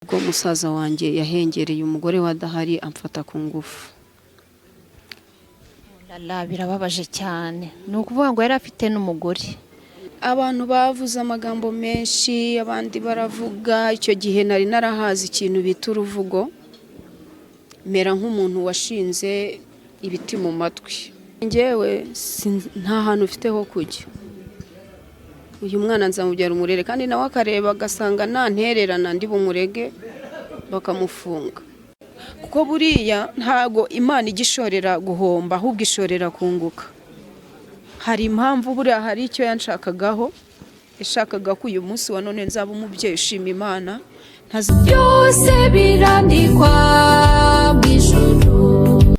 ubwo musaza wanjye yahengereye umugore wadahari amfata ku ngufu. Birababaje cyane. Ni ukuvuga ngo yari afite n'umugore. Abantu bavuze amagambo menshi, abandi baravuga. Icyo gihe nari narahazi ikintu bita uruvugo, mera nk'umuntu washinze ibiti mu matwi. Njyewe nta hantu ufite ho kujya. Uyu mwana nzamubyara umurere, kandi nawe akareba agasanga nantererana ndi bumurege bakamufunga. Kuko buriya ntago Imana igishorera guhomba, ahubwo ishorera kunguka. Hari impamvu buriya hari icyo yanshakagaho, yashakaga ko uyu munsi wa none nzaba umubyeyi ushima Imana. Byose birandikwa mw'ijuru.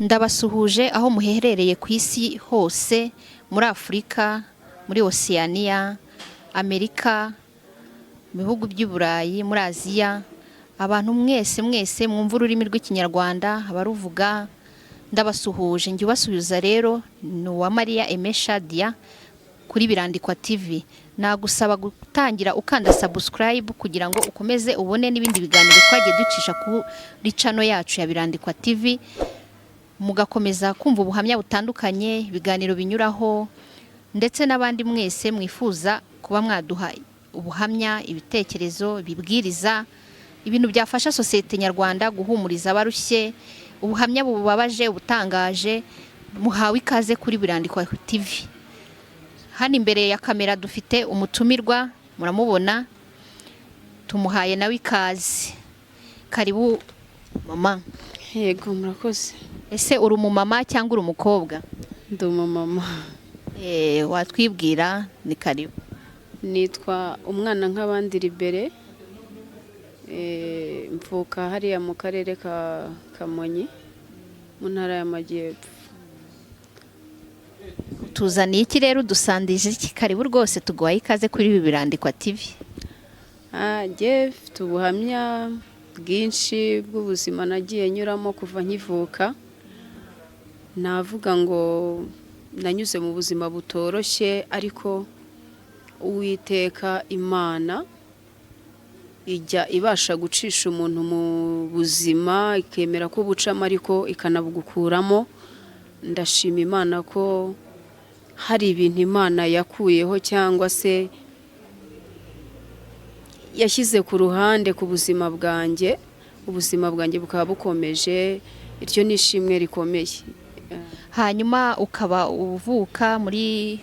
Ndabasuhuje aho muherereye ku isi hose, muri Afurika, muri Oceania, Amerika, mu bihugu by'i Burayi, muri Aziya. Abantu mwese mwumva ururimi rw'Ikinyarwanda, abaruvuga, ndabasuhuje. Njye ubasuhuza rero ni Uwamariya Aimée Shadia kuri Birandikwa TV. Nagusaba gutangira ukanda subscribe kugira ngo ukomeze ubone n'ibindi biganiro twagiye ducisha kuri channel yacu ya Birandikwa TV. Mugakomeza kumva ubuhamya butandukanye, ibiganiro binyuraho, ndetse n'abandi mwese mwifuza kuba mwaduha ubuhamya, ibitekerezo, ibibwiriza, ibintu byafasha sosiyete nyarwanda guhumuriza abarushye, ubuhamya bubabaje, ubutangaje, muhawe ikaze kuri Birandikwa TV. Hano imbere ya kamera dufite umutumirwa, muramubona, tumuhaye nawe ikaze. Karibu mama. Yego, murakoze. Ese uri umumama cyangwa uri umukobwa? Ndi umumama. Watwibwira? Ni karibu. Nitwa Umwana nk'abandi Libere. Mvuka hariya mu karere ka Kamonyi, mu ntara y'Amajyepfo. Tuzaniye iki rero, dusandije iki? Karibu rwose, tuguhaye ikaze kuri Birandikwa TV. Njye mfite ubuhamya bwinshi bw'ubuzima nagiye nyuramo kuva nkivuka. Navuga ngo nanyuze mu buzima butoroshye, ariko Uwiteka Imana ijya ibasha gucisha umuntu mu buzima, ikemera ko bucamo ariko ikanabugukuramo. Ndashima Imana ko hari ibintu Imana yakuyeho cyangwa se yashyize ku ruhande ku buzima bwanjye. Ubuzima bwanjye bukaba bukomeje, iryo ni ishimwe rikomeye. Hanyuma ukaba uvuka muri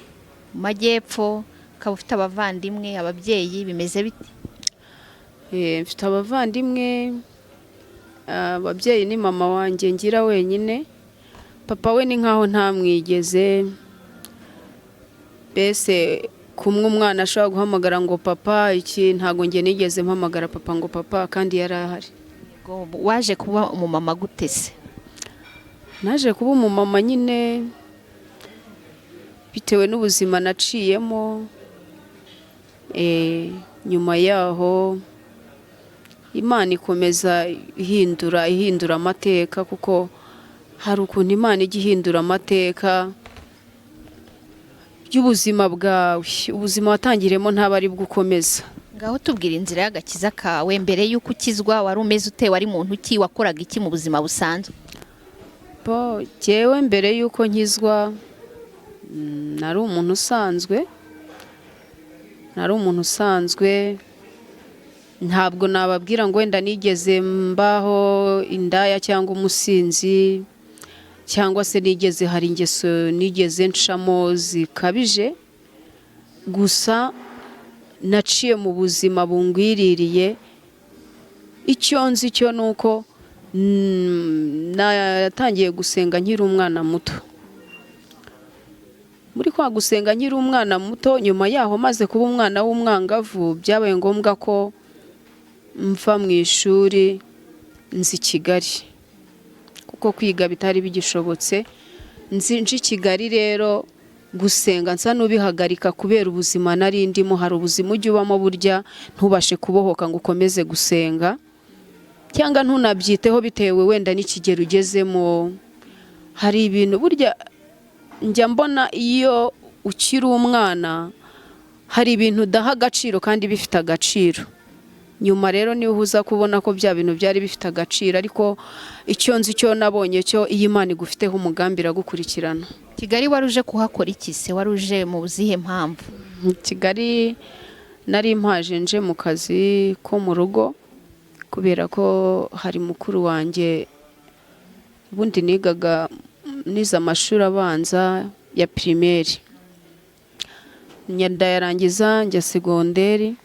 Majyepfo, ukaba ufite abavandimwe, ababyeyi, bimeze bite? Mfite abavandimwe, ababyeyi ni mama wanjye ngira wenyine. Papa we ni nkaho ntamwigeze. Mbese kumwe umwana ashobora guhamagara ngo papa, iki ntago njye nigeze mpamagara papa ngo papa, kandi yari ahari. Waje kuba umumama gute se? Naje kuba umumama nyine bitewe n'ubuzima naciyemo. Nyuma yaho Imana ikomeza ihindura amateka, kuko hari ukuntu Imana ijya ihindura amateka y'ubuzima bwawe. Ubuzima watangiremo ntaba ari bwo ukomeza. Ngaho tubwira inzira y'agakiza kawe. Mbere y'uko ukizwa wari umeze ute? Wari muntu ki? Wakoraga iki mu buzima busanzwe? Jyewe mbere y'uko nkizwa nari umuntu usanzwe. Ntabwo nababwira ngo wenda nigeze mbaho indaya cyangwa umusinzi, cyangwa se hari ingeso nigeze ncamo zikabije. Gusa naciye mu buzima bungwiririye. Icyo nzi cyo ni uko natangiye gusenga nkiri umwana muto. Muri kwa gusenga nkiri umwana muto, nyuma yaho maze kuba umwana w'umwangavu, byabaye ngombwa ko mva mu ishuri nzi Kigali, kuko kwiga bitari bigishobotse. Nje Kigali rero gusenga nsa n'ubihagarika kubera ubuzima nari ndimo. Hari ubuzima ujya ubamo burya ntubashe kubohoka ngo ukomeze gusenga, cyangwa ntunabyiteho bitewe wenda n'ikigero ugezemo. Hari ibintu burya njya mbona iyo ukiri umwana, hari ibintu udaha agaciro kandi bifite agaciro. nyuma rero niho uza kubona ko bya bintu byari bifite agaciro, ariko icyo nzi cyo nabonye cyo iyi Imana igufiteho umugambi iragukurikirana. Kigali wari uje kuhakora iki se? Wari uje mu zihe mpamvu? Kigali nari mpaje nje mu kazi ko mu rugo, kubera ko hari mukuru wanjye ubundi nigaga nize amashuri abanza ya primaire, ndayarangiza njya segonderi,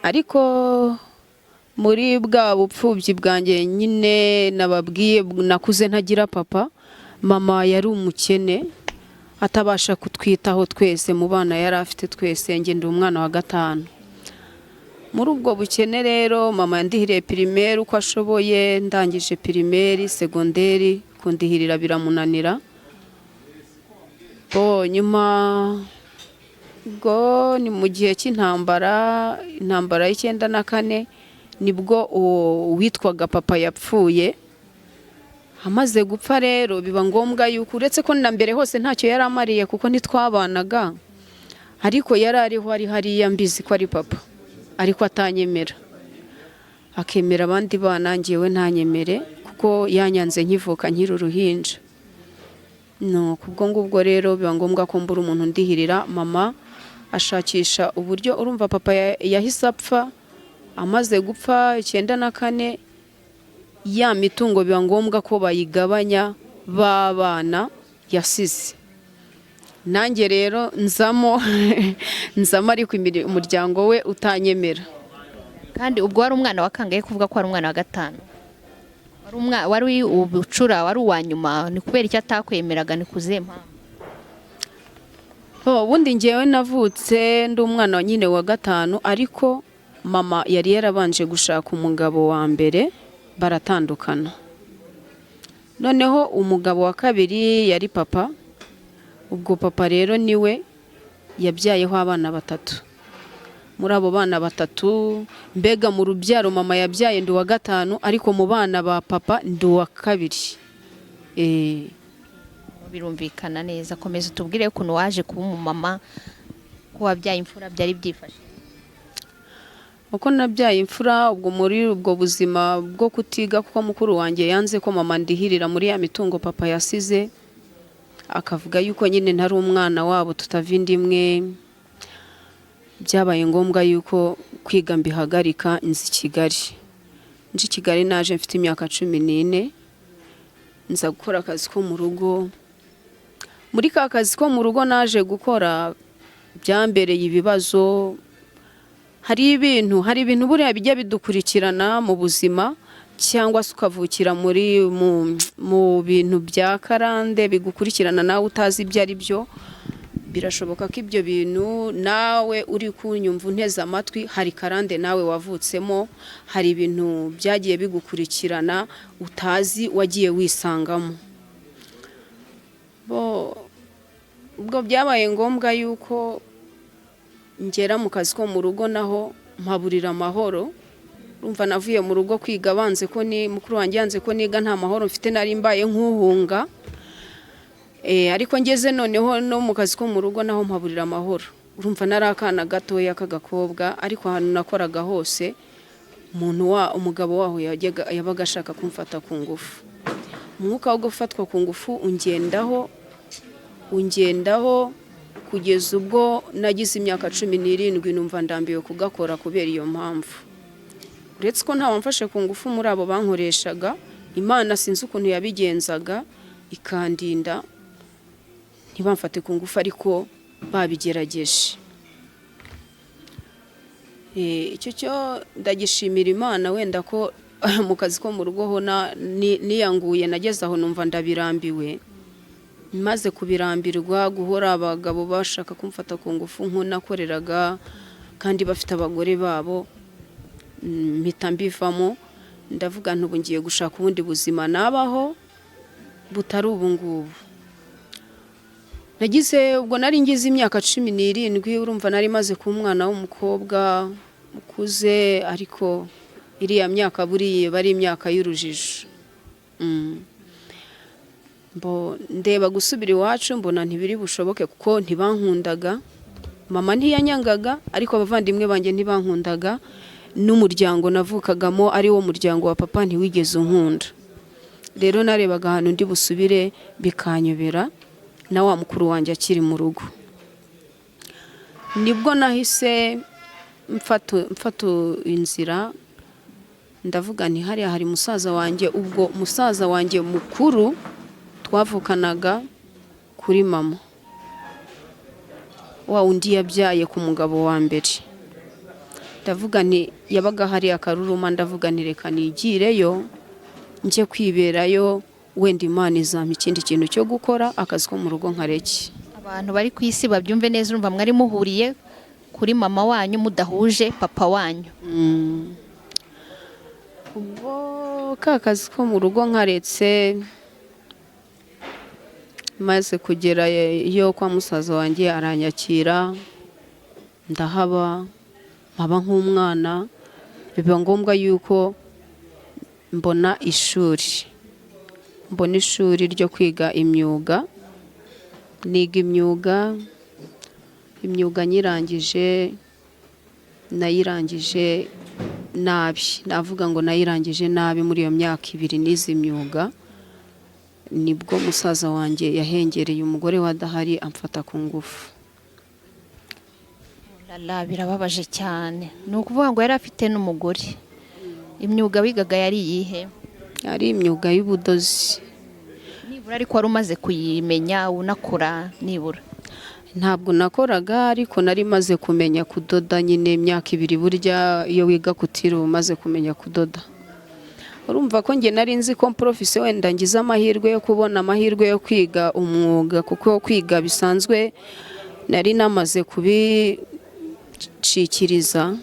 ariko muri bwa bupfubyi bwanjye nyine nababwiye nakuze ntagira papa, mama yari umukene atabasha kutwitaho twese mu bana yari afite twese, njye ndi umwana wa gatanu. Muri ubwo bukene rero mama yandihiriye primaire uko ashoboye, ndangije primaire, segonderi kundihirira biramunanira. Nyuma ubwo ni mu gihe cy'intambara, intambara y'94, nibwo uwitwaga papa yapfuye. Amaze gupfa rero biba ngombwa yuko, uretse ko na mbere hose ntacyo yari amariye kuko ntitwabanaga, ariko yari ariho ari hariya mbizi ko ari papa, ariko atanyemera, akemera abandi bana, njyewe ntanyemere kuko yanyanze nkivuka nkiri uruhinja. Kubwo ngubwo rero biba ngombwa ko mbura umuntu ndihirira. Mama ashakisha uburyo, urumva papa yahise apfa, amaze gupfa 94, ya mitungo biba ngombwa ko bayigabanya babana yasize. Nanjye rero nzamo ariko umuryango we utanyemera. Kandi ubwo wari umwana wakangaye kuvuga ko wari umwana wa gatanu? Wari ubucura, wari uwa nyuma, ni kubera icyo atakwemeraga, ni kuzihe mpamvu? Ubundi njyewe navutse ndi umwana nyine wa gatanu, ariko mama yari yarabanje gushaka umugabo wa mbere, baratandukana. Noneho umugabo wa kabiri yari papa, ubwo papa rero niwe yabyayeho abana 3. Muri abo bana 3, mbega mu rubyaro mama yabyaye ndi wa gatanu, ariko mu bana ba papa ndi wa 2. Birumvikana neza. Komeza utubwire ukuntu waje kuba umumama, ko wabyaye imfura byari byifashe. Uko nabyaye imfura, ubwo muri ubwo buzima bwo kutiga, kuko mukuru wanjye yanze ko mama ndihirira muri ya mitungo papa yasize, akavuga yuko nyine ntari umwana wabo, tutavindi imwe. Byabaye ngombwa yuko kwiga mbihagarika, nzi Kigali naje mfite imyaka 14, nza gukora akazi ko mu rugo. Muri ka kazi ko mu rugo naje gukora byambereye ibibazo. Hari ibintu buriya bijya bidukurikirana mu buzima, cyangwa se ukavukira mu bintu bya karande bigukurikirana nawe utazi ibyo ari byo. Birashoboka ko ibyo bintu nawe uri kunyumva unteze amatwi, hari karande nawe wavutsemo, hari ibintu byagiye bigukurikirana utazi, wagiye wisangamo. Ubwo byabaye ngombwa yuko ngera mu kazi ko mu rugo, naho mpaburira amahoro. Urumva navuye mu rugo kwiga, banze ko ni mukuru wanjye yanze ko niga, nta mahoro mfite, nari mbaye nk'uhunga. Ariko ngeze noneho no mu kazi ko mu rugo naho mpaburira amahoro. Urumva nari akana gatoya k'agakobwa, ariko ahantu nakoraga hose umugabo waho yabaga ashaka kumfata ku ngufu. Umwuka wo gufatwa ku ngufu ungendaho kugeza ubwo nagize imyaka 17, numva ndambiwe kugakora kubera iyo mpamvu. Uretse ko nta wamfashe ku ngufu muri abo bankoreshaga, Imana sinzi ukuntu yabigenzaga ikandinda ntibamfate ku ngufu, ariko babigerageje. Icyo cyo ndagishimira Imana, wenda ko mu kazi ko mu rugo ho niyanguye, nageze aho numva ndabirambiwe. Maze kubirambirwa, guhora abagabo bashaka kumfata ku ngufu nakoreraga, kandi bafite abagore babo, mpita mbivamo. Ndavuga ntubu ngiye gushaka ubundi buzima nabaho butari ubu ngubu. Ubwo nari ngize imyaka 17, urumva nari maze ku mwana w'umukobwa ukuze, ariko iriya myaka buriye bari imyaka y'urujijo. Ndeba gusubira iwacu, mbona ntibiri bushoboke kuko ntibankundaga. Mama ntiyanyangaga, ariko abavandimwe banjye ntibankundaga. n'umuryango navukagamo ari wo muryango wa papa ntiwigeze unkunda. Rero narebaga ahantu ndi busubire bikanyobera na wa mukuru wanjye akiri mu rugo. Nibwo nahise mfata inzira ndavuga nti hariya hari musaza wanjye. Ubwo musaza wanjye mukuru twavukanaga kuri mama, wa undi yabyaye ku mugabo wa mbere. Ndavuga nti yabaga hari akaruruma, ndavuga nti reka nigireyo njye kwiberayo, wenda Imana izampa ikindi kintu cyo gukora, akazi ko mu rugo nkareke. Abantu bari ku isi babyumve neza, urumva mwari muhuriye kuri mama wanyu mudahuje papa wanyu. Ubwo ka kazi ko mu rugo nkaretse, maze kugera iyo kwa musaza wanjye aranyakira, ndahaba nkaba nk'umwana. Biba ngombwa yuko mbona ishuri ryo kwiga imyuga. Niga imyuga nayirangije nabi. Navuga ngo nayirangije nabi. Muri iyo myaka 2 nize imyuga, nibwo musaza wanjye yahengereye umugore wadahari amfata ku ngufu. Birababaje cyane. Ni ukuvuga ngo yari afite n'umugore. Imyuga wigaga yari iyihe? Yari imyuga y'ubudozi. Nibura ariko wari umaze kuyimenya unakora nibura? Ntabwo nakoraga, ariko nari maze kumenya kudoda. Nyine imyaka 2 burya iyo wiga kutira umaze kumenya kudoda. Urumva ko nge nari nzi ko professor wenda ngize amahirwe yo kubona amahirwe yo kwiga umwuga, kuko kwiga bisanzwe nari namaze kubicikiriza,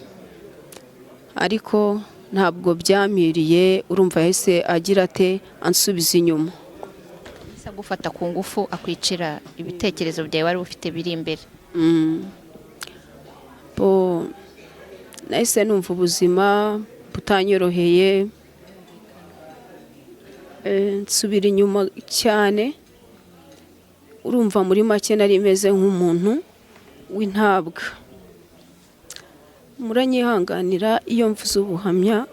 ariko ntabwo byamiriye. Urumva yahise agira ate ansubiza inyuma, gufata ku ngufu akwicira ibitekerezo byawe wari ufite biri imbere. Nahise numva ubuzima butanyoroheye, nsubira inyuma cyane. Urumva muri make nari meze nk'umuntu w'intabwa. Muranyihanganira iyo mvuze ubuhamya,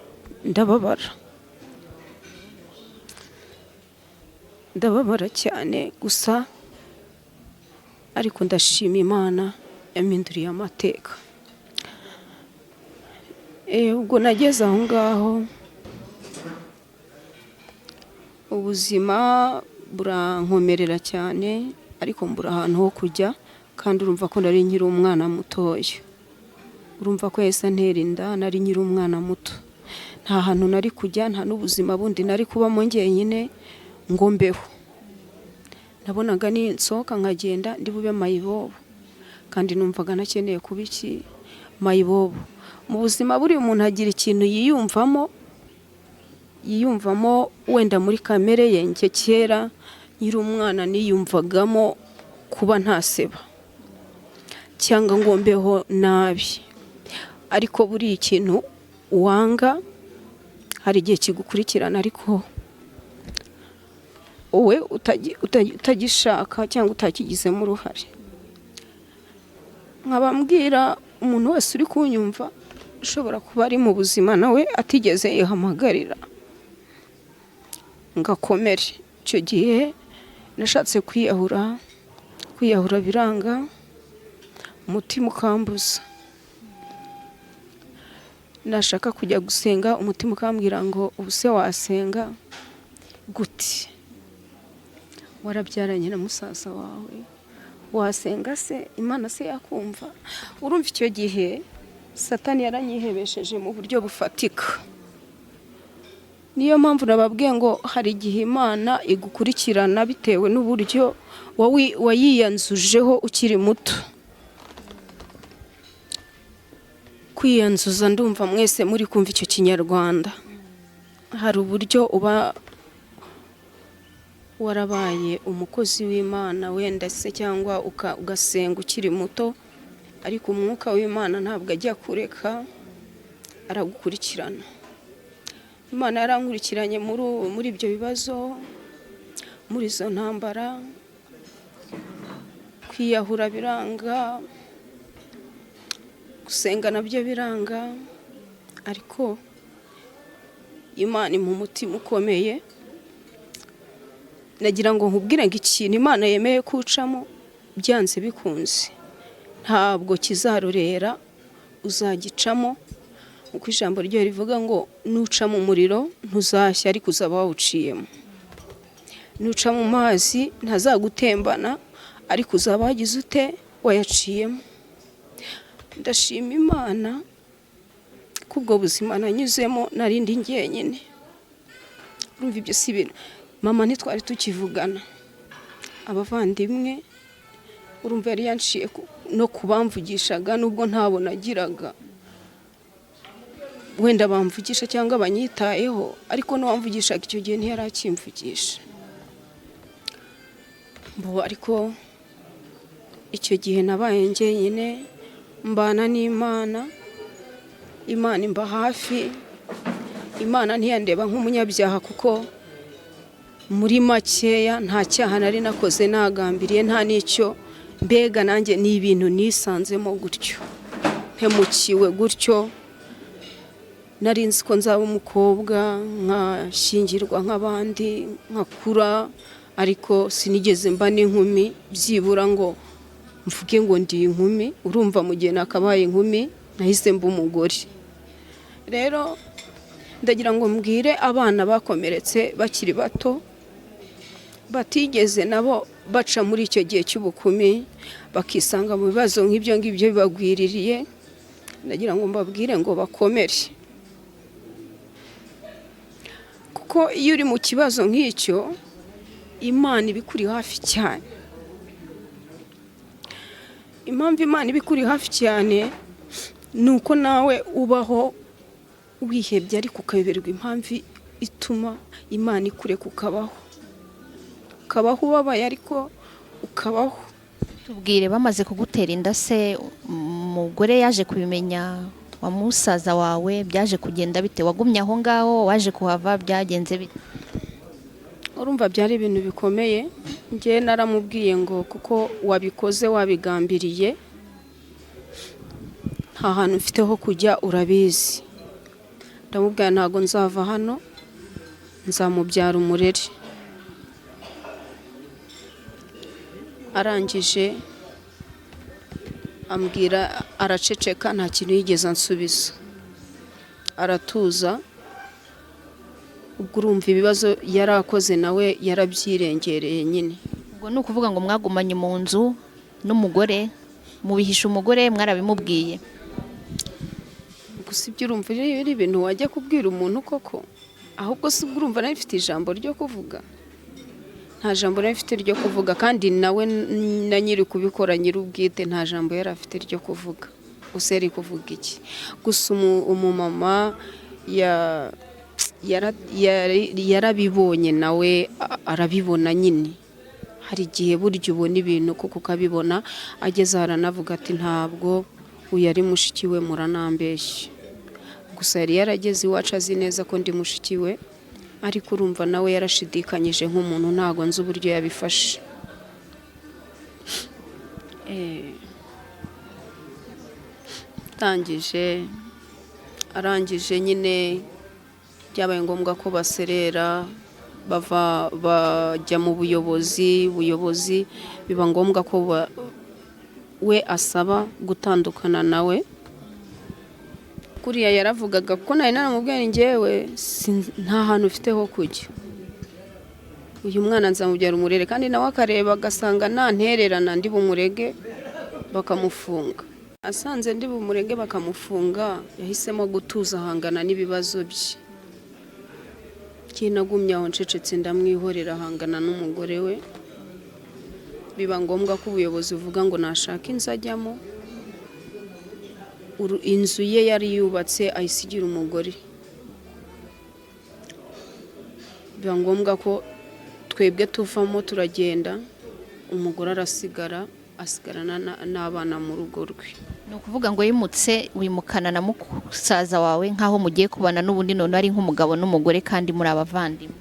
ndababara cyane, gusa ariko ndashima Imana yaminduriye amateka. Ubwo nageze aho ngaho, ubuzima burankomerera cyane, ariko mbura ahantu ho kujya. Kandi urumva ko nari nkiri umwana mutoya. Urumva ko yahise antera inda, nari nkiri umwana muto. Nta hantu nari kujya, nta n'ubuzima bundi nari kubamo njyenyine ngo mbeho. Nabonaga ninsohoka nkagenda ndi bube mayibobo, kandi numvaga nakeneye kuba iki mayibobo. Mu buzima buri umuntu agira ikintu yiyumvamo wenda muri kamere ye. Nge kera nkiri umwana niyumvagamo kuba ntaseba cyangwa ngo mbeho nabi, ariko buri ikintu wanga hari igihe kigukurikirana, ariko wowe utagishaka cyangwa utakigizemo uruhare. Nkabambwira umuntu wese uri kunyumva ushobora kuba ari mu buzima nawe atigeze yihamagarira ngakomere. Icyo gihe nashatse kwiyahura biranga, umutima ukambuza. Nashaka kujya gusenga, umutima ukambwira ngo ubuse wasenga gute? Warabyaranye na musaza wawe, wasenga se? Imana se yakumva? Urumva icyo gihe Satani yaranyihebesheje mu buryo bufatika. Niyo mpamvu nababwiye ngo hari igihe Imana igukurikirana bitewe n'uburyo wayiyanzujeho ukiri muto. Kwiyanzuza, ndumva mwese muri kumva icyo kinyarwanda. Hari uburyo uba warabaye umukozi w'Imana wenda se, cyangwa ugasenga ukiri muto, ariko umwuka w'Imana ntabwo ajya kureka, aragukurikirana. Imana yarankurikiranye muri ibyo bibazo, muri izo ntambara. Kwiyahura biranga, gusenga nabyo biranga, ariko Imana mu mutima ukomeye, nagira ngo nkubwire ngo ikintu Imana yemeye kucamo byanze bikunze ntabwo kizarorera, uzagicamo. Uko ijambo ryo rivuga ngo nuca mu muriro ntuzashya ariko uzaba wawuciyemo, nuca mu mazi ntazagutembana ariko uzaba wagize ute, wayaciyemo. Ndashima Imana kubwo buzima nanyuzemo, narindi njyenyine. Urumva ibyo si ibintu mama ntitwari tukivugana, abavandimwe urumva yari yanciye no kubamvugishaga nubwo ntabonagiraga, wenda bamvugisha cyangwa banyitayeho, ariko n'uwamvugishaga icyo gihe ntiyari akimvugisha. Ariko icyo gihe nabaye njyenyine, mbana n'Imana, Imana imba hafi. Imana ntiyandeba nk'umunyabyaha kuko muri makeya nta cyaha nari nakoze nagambiriye, nta n'icyo, mbega nanjye ni ibintu nisanzemo gutyo, mpemukiwe gutyo. Nari nzi ko nzaba umukobwa nkashyingirwa nk'abandi nkakura, ariko sinigeze mba n'inkumi byibura ngo mvuge ngo ndi inkumi. Urumva mu gihe nakabaye inkumi nahise mba umugore. Rero ndagira ngo mbwire abana bakomeretse bakiri bato, batigeze nabo baca muri icyo gihe cy'ubukumi bakisanga mu bibazo nk'ibyo ngibyo bibagwiririye, ndagira ngo mbabwire ngo bakomere, kuko iyo uri mu kibazo nk'icyo Imana ibikuri hafi cyane. Impamvu Imana ibikuri hafi cyane ni uko nawe ubaho wihebye ariko ukayoberwa impamvu ituma Imana ikureka ukabaho ubabaye ariko ukabaho. Tubwire, bamaze kugutera inda se umugore yaje kubimenya wa musaza wawe, byaje kugenda bite? Wagumye aho ngaho, waje kuhava, byagenze bite? Urumva byari ibintu bikomeye. Njye naramubwiye ngo kuko wabikoze wabigambiriye, nta hantu mfite ho kujya urabizi. Ndamubwira ntago nzava hano, nzamubyara umurere. Arangije ambwira, araceceka, nta kintu yigeze ansubiza, aratuza. Ubwo urumva ibibazo yari akoze nawe yarabyirengereye nyine. Ubwo ni ukuvuga ngo mwagumanye mu nzu n'umugore, mubihisha umugore, mwarabimubwiye? Gusa ibyo urumva ari ibintu wajya kubwira umuntu koko? Ahubwo si ubwo urumva nawe mfite ijambo ryo kuvuga? Nta jambo nawe mfite ryo kuvuga, kandi nawe na nyiri kubikora nyir'ubwite nta jambo yari afite ryo kuvuga. Gusa yari kuvuga iki? Gusa umumama yarabibonye, nawe arabibona nyine. Hari igihe burya ubona ibintu kuko ukabibona, ageze aho aranavuga ati ntabwo uyu ari mushiki we, muranambeshye. Gusa yari yarageze iwacu azi neza ko ndi mushiki we, ariko urumva nawe yarashidikanyije nk'umuntu, ntago nzi uburyo yabifashe. Arangije nyine byabaye ngombwa ko baserera, bajya mu buyobozi biba ngombwa ko we asaba gutandukana nawe. Kuriya yaravugaga ko nari naramubwiye njyewe nta hantu ufite ho kujya, uyu mwana nzamubyara umurere, kandi nawe akareba agasanga ntantererana ndi bumurege bakamufunga. Asanze ndi bumurege bakamufunga, yahisemo gutuza ahangana n'ibibazo bye. Kinagumye aho ncecetse ndamwihorera, ahangana n'umugore we. Biba ngombwa ko ubuyobozi buvuga ngo nashaka inzu ajyamo. Inzu ye yari yubatse ayisigira umugore. Biba ngombwa ko twebwe tuvamo turagenda, umugore asigarana n'abana mu rugo rwe. Ni ukuvuga ngo yimutse, wimukana na musaza wawe nk'aho mugiye kubana n'ubundi, none ari nk'umugabo n'umugore kandi muri abavandimwe.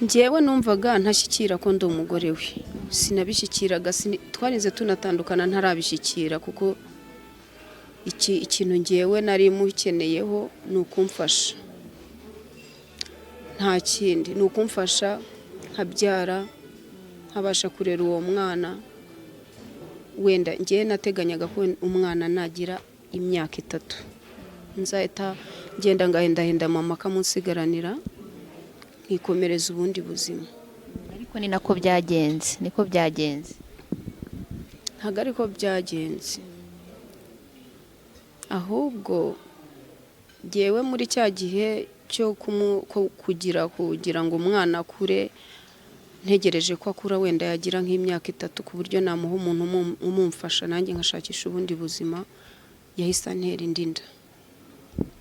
Njyewe numvaga ntashyikira ko ndi umugore we, sinabishyikiraga. Twarize tunatandukana ntarabishyikira, kuko ikintu ngewe nari mukeneyeho ni ukumfasha, nta kindi, ni ukumfasha nkabyara nkabasha kurera uwo mwana. Wenda ngewe nateganyaga ko umwana nagira imyaka 3 nzahita ngenda ngahendahenda mama akamunsigaranira nkikomereza ubundi buzima. Ariko ni nako byagenze, niko byagenze. Ntabwo ariko byagenze, ahubwo ngewe muri cya gihe cyo kugira ngo umwana akure, ntegereje ko akura wenda yagira nk'imyaka 3 ku buryo namuha umuntu umumfasha nanjye nkashakisha ubundi buzima, yahise antera indinda.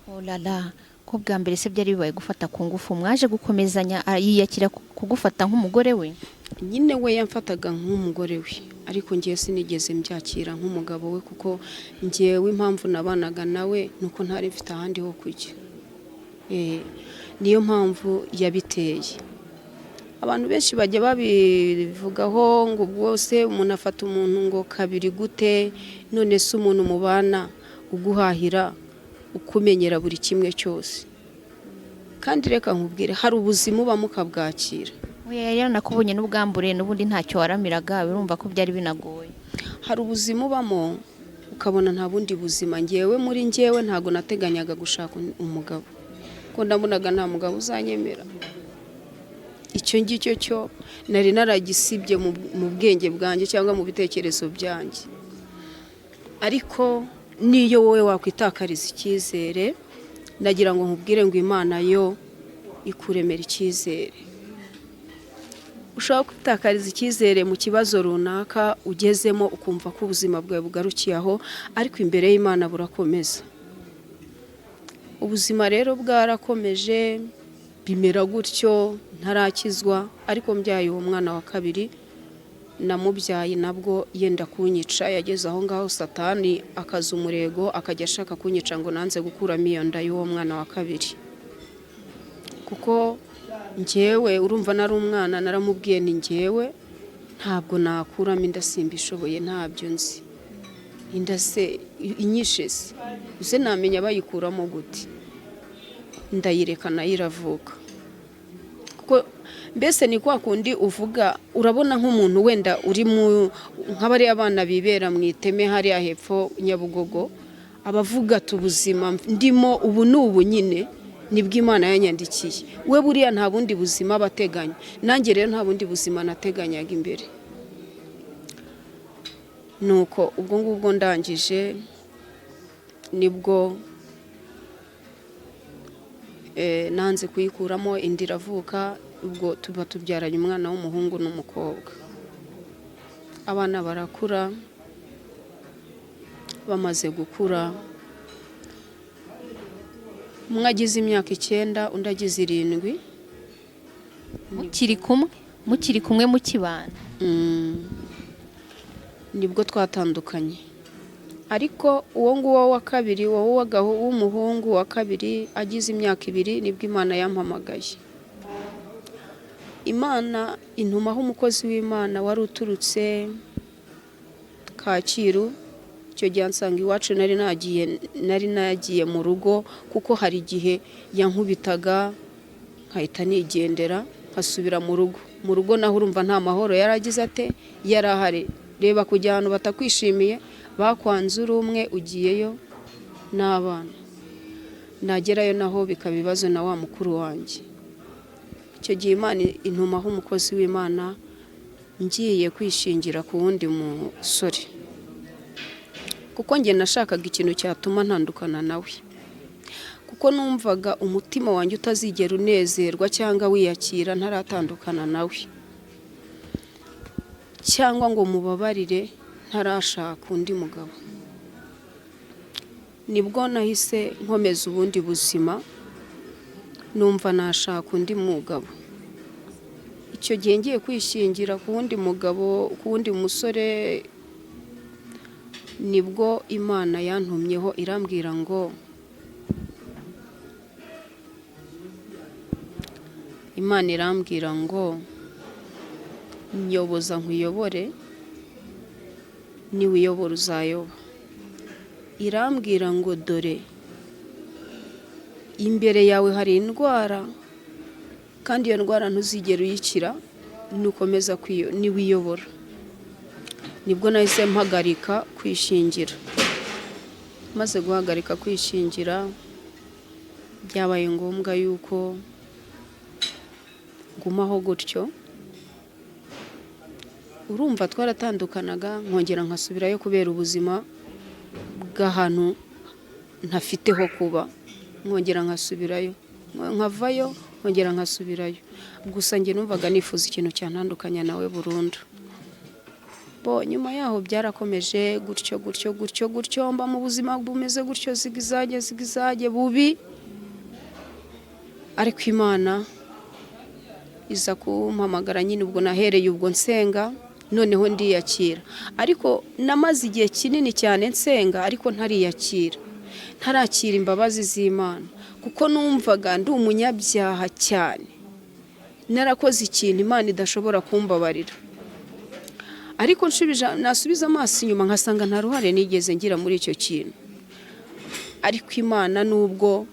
Oh la la, ko bwa mbere se byari bibaye gufata ku ngufu, mwaje gukomezanya yiyakira kugufata nk'umugore we? Nyine we yamfataga nk'umugore we, ariko ngiye sinigeze mbyakira nk'umugabo we, kuko ngewe impamvu nabanaga nawe nuko ntari mfite ahandi ho kujya. Niyo mpamvu yabiteye. Abantu benshi bajya babivugaho ngo bwose umuntu afata umuntu ngo kabiri gute, none se umuntu mubana uguhahira ukumenyera buri kimwe cyose. Kandi reka nkubwire, hari ubuzima uba mukabwakira. Oya, yari nakubonye n'ubwambure n'ubundi ntacyo waramiraga, birumva ko byari binagoye. Hari ubuzima ubamo ukabona nta bundi buzima. Ngewe muri ngewe ntago nateganyaga gushaka umugabo, ko ndabonaga nta mugabo uzanyemera. Icyo ngicyo cyo nari naragisibye mu bwenge bwanjye cyangwa mu bitekerezo byanjye. Ariko niyo wowe wakwitakariza icyizere, nagira ngo nkubwire ngo Imana yo ikuremera icyizere. Ushobora kwitakariza icyizere mu kibazo runaka ugezemo ukumva ko ubuzima bwawe bugarukiye aho, ariko imbere y'Imana burakomeza. Ubuzima rero bwarakomeje bimera gutyo ntarakizwa, ariko mbyaye uwo mwana wa kabiri namubyaye nabwo yenda kunyica. Yageze aho ngaho Satani akaza umurego akajya ashaka kunyica ngo nanze gukuramo iyo nda y'uwo mwana wa kabiri. Kuko ngewe urumva nari umwana, naramubwiye ni ngewe ntabwo nakuramo inda, simbishoboye, ntabyo nzi. Inda se inyishe se uze namenya bayikuramo gute? Ndayireka nayo iravuka. Kuko mbese ni kwa kundi uvuga, urabona nk'umuntu wenda uri nk'abari abana bibera mu iteme hariya hepfo Nyabugogo, abavuga tubuzima ndimo ubu n'ubu nyine nibwo Imana yanyandikiye. We buriya nta bundi buzima bateganya, nanjye rero nta bundi buzima nateganyaga imbere. Nuko ubwo ngubwo ndangije nibwo nanze kuyikuramo, indi iravuka. Ubwo tuba tubyaranye umwana w'umuhungu n'umukobwa. Abana barakura, bamaze gukura, umwe agize imyaka 9 undi agize 7. mukiri kumwe mukibana? Nibwo twatandukanye. Ariko uwo nguwo wa kabiri, wowe w'umuhungu wa kabiri agize imyaka 2, nibwo Imana yampamagaye. Imana intumaho umukozi w'Imana wari uturutse Kacyiru. Icyo gihe ansanga iwacu, nari nagiye mu rugo, kuko hari igihe yankubitaga nkahita nigendera nkasubira mu rugo. Mu rugo naho urumva nta mahoro yaragize ate, yarahari. Reba kujya ahantu batakwishimiye, bakwanze uri umwe ugiyeyo n'abana, nagerayo naho bikaba ibibazo na wa mukuru wanjye. Icyo gihe Imana intumaho umukozi w'Imana, ngiye kwishingira ku wundi musore, kuko njye nashakaga ikintu cyatuma ntandukana nawe. Kuko numvaga umutima wanjye utazigera unezerwa cyangwa wiyakira ntaratandukana nawe, cyangwa ngo mubabarire ntarashaka undi mugabo. Nibwo nahise nkomeza ubundi buzima, numva nashaka undi mugabo. Icyo gihe ngiye kwishingira ku wundi mugabo, ku wundi musore, nibwo Imana yantumyeho irambwira ngo nyoboza nkuyobore, niwiyobora uzayoba. irambwira ngo dore imbere yawe hari indwara kandi iyo ndwara ntuzigere uyikira nukomeza niwiyobora. Nibwo nahise mpagarika kwishingira. Maze guhagarika kwishingira byabaye ngombwa yuko ngumaho gutyo. Urumva twaratandukanaga nkongera nkasubirayo kubera ubuzima bw'ahantu ntafiteho kuba, nkongera nkasubirayo, nkavayo nkongera nkasubirayo. Gusa njye numvaga nifuza ikintu cyantandukanya nawe burundu. Nyuma yaho byarakomeje gutyo mba mu buzima bumeze gutyo zigizage bubi, ariko Imana iza kumpamagara nyine. Ubwo nahereye ubwo nsenga, noneho ndiyakira. Ariko namaze igihe kinini cyane nsenga ariko ntariyakira, ntarakira imbabazi z'Imana, kuko numvaga ndi umunyabyaha cyane, narakoze ikintu Imana idashobora kumbabarira. Ariko nasubiza amaso inyuma nkasanga nta ruhare nigeze ngira muri icyo kintu. Ariko Imana nubwo